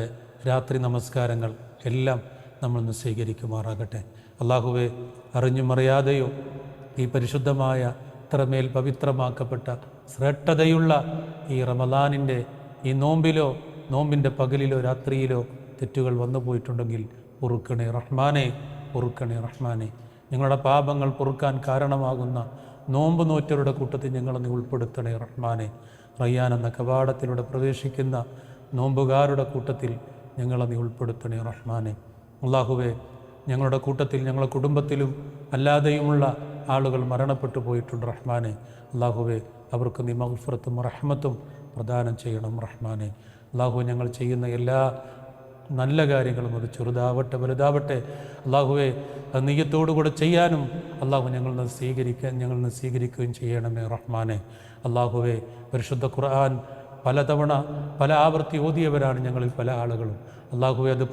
രാത്രി നമസ്കാരങ്ങൾ എല്ലാം നമ്മളൊന്ന് സ്വീകരിക്കുമാറാകട്ടെ. അല്ലാഹുവേ, അറിഞ്ഞും അറിയാതെയോ ഈ പരിശുദ്ധമായ ഇത്രമേൽ പവിത്രമാക്കപ്പെട്ട ശ്രേഷ്ഠതയുള്ള ഈ റമദാനിൻ്റെ ഈ നോമ്പിൻ്റെ പകലിലോ രാത്രിയിലോ തെറ്റുകൾ വന്നു പോയിട്ടുണ്ടെങ്കിൽ പൊറുക്കണേ റഹ്മാനെ, പൊറുക്കണേ റഹ്മാനെ. ഞങ്ങളുടെ പാപങ്ങൾ പൊറുക്കാൻ കാരണമാകുന്ന നോമ്പ് നോറ്റവരുടെ കൂട്ടത്തിൽ ഞങ്ങളൊന്ന് ഉൾപ്പെടുത്തണേ റഹ്മാനെ. റയ്യാൻ എന്ന കവാടത്തിലൂടെ പ്രവേശിക്കുന്ന നോമ്പുകാരുടെ കൂട്ടത്തിൽ ഞങ്ങളൊന്ന് ഉൾപ്പെടുത്തണേ റഹ്മാനെ. അല്ലാഹുവേ, ഞങ്ങളുടെ കൂട്ടത്തിൽ ഞങ്ങളുടെ കുടുംബത്തിലും അല്ലാതെയുമുള്ള ആളുകൾ മരണപ്പെട്ടു പോയിട്ടുണ്ട് റഹ്മാനെ. അല്ലാഹുവേ, അവർക്ക് നീ മഗ്ഫിറത്തും റഹ്മത്തും പ്രദാനം ചെയ്യണം റഹ്മാനെ. അല്ലാഹു, ഞങ്ങൾ ചെയ്യുന്ന എല്ലാ നല്ല കാര്യങ്ങളും അത് ചെറുതാവട്ടെ വലുതാവട്ടെ അല്ലാഹുവേ, അത് നെയ്യത്തോടുകൂടെ ചെയ്യാനും അല്ലാഹു ഞങ്ങളെ സ്വീകരിക്കുകയും ചെയ്യണമേ റഹ്മാനെ. അല്ലാഹുവേ, പരിശുദ്ധ ഖുർആൻ പലതവണ പല ആവർത്തി ഓതിയവരാണ് ഞങ്ങളിൽ പല ആളുകളും. അല്ലാഹുവേ, അത്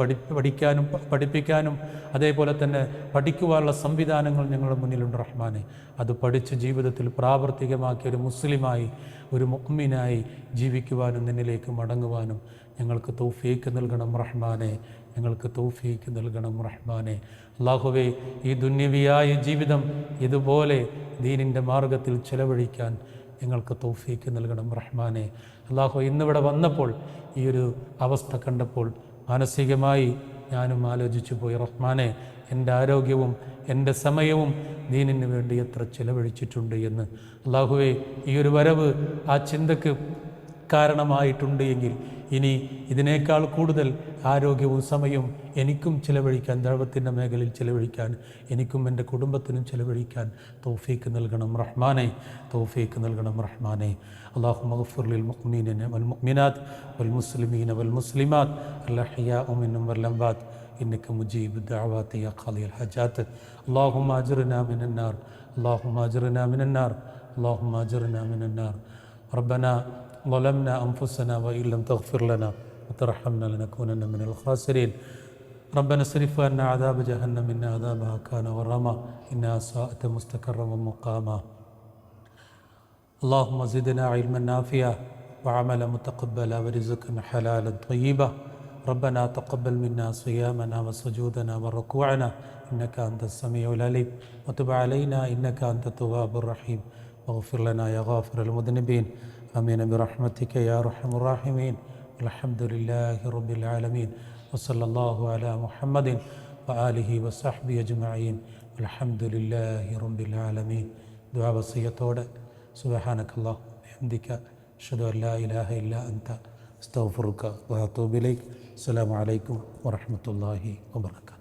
പഠിപ്പിക്കാനും അതേപോലെ തന്നെ പഠിക്കുവാനുള്ള സംവിധാനങ്ങൾ ഞങ്ങളുടെ മുന്നിലുണ്ട് റഹ്മാനെ. അത് പഠിച്ച് ജീവിതത്തിൽ പ്രാവർത്തികമാക്കിയ ഒരു മുസ്ലിമായി, ഒരു മുഅ്മിനായി ജീവിക്കുവാനും നിന്നിലേക്ക് മടങ്ങുവാനും ഞങ്ങൾക്ക് തൗഫീക്ക് നൽകണം റഹ്മാനെ, ഞങ്ങൾക്ക് തൗഫീക്ക് നൽകണം റഹ്മാനെ. അല്ലാഹുവേ, ഈ ദുന്യവിയായ ജീവിതം ഇതുപോലെ ദീനിൻ്റെ മാർഗത്തിൽ ചെലവഴിക്കാൻ ഞങ്ങൾക്ക് തൗഫീക്ക് നൽകണം റഹ്മാനെ. അല്ലാഹു, ഇന്നിവിടെ വന്നപ്പോൾ ഈ ഒരു അവസ്ഥ കണ്ടപ്പോൾ മാനസികമായി ഞാനും ആലോചിച്ചു പോയി റഹ്മാനെ, എൻ്റെ ആരോഗ്യവും എൻ്റെ സമയവും ദീനിന് വേണ്ടി എത്ര ചിലവഴിച്ചിട്ടുണ്ട് എന്ന്. അല്ലാഹുവേ, ഈ ഒരു വരവ് ആ ചിന്തക്ക് കാരണമായിട്ടുണ്ട് എങ്കിൽ ഇനി ഇതിനേക്കാൾ കൂടുതൽ ആരോഗ്യവും സമയവും എനിക്കും ചിലവഴിക്കാൻ, ദഅവത്തിൻ്റെ മേഖലയിൽ ചിലവഴിക്കാൻ, എനിക്കും എൻ്റെ കുടുംബത്തിനും ചിലവഴിക്കാൻ തൗഫീക്ക് നൽകണം റഹ്മാനെ, തൗഫീക്ക് നൽകണം റഹ്മാനെ. അല്ലാഹുമ്മ ഗ്ഫിർ ലിൽ മുഅ്മിനീന വൽ മുഅ്മിനാത്ത് വൽ മുസ്ലിമീന വൽ മുസ്ലിമാത്ത് അൽ അഹ്യാഉ മിൻഹും വൽ അംവാത്ത് ഇന്നക മുജീബു ദഅവാതി യാ ഖാദിയൽ ഹജാത്ത്. അല്ലാഹുമ്മ അജ്റിനാ മിനൻ നാർ, അല്ലാഹുമ്മ അജ്റിനാ മിനൻ നാർ, അല്ലാഹുമ്മ അജ്റിനാ മിനൻ നാർ. റബ്ബനാ ظلمنا أنفسنا وإن لم تغفر لنا وترحمنا لنكونن من الخاسرين. ربنا اصرف عنا عذاب جهنم إن عذابها كان غراما إنها ساءت مستقرا ومقاما. اللهم زدنا علما نافعا وعملا متقبلا ورزقا حلالا طيبا. ربنا تقبل منا صيامنا وسجودنا وركوعنا إنك أنت السميع العليم وتب علينا إنك أنت التواب الرحيم واغفر لنا يا غافر المذنبين. آمين برحمتك يا أرحم الراحمين. والحمد لله رب العالمين وصلى الله على محمد وآله وصحبه أجمعين والحمد لله رب العالمين. دعاء وصيتوടെ سبحانك اللهم وبحمدك أشهد أن لا إله إلا أنت أستغفرك وأتوب إليك. السلام عليكم ورحمة الله وبركاته.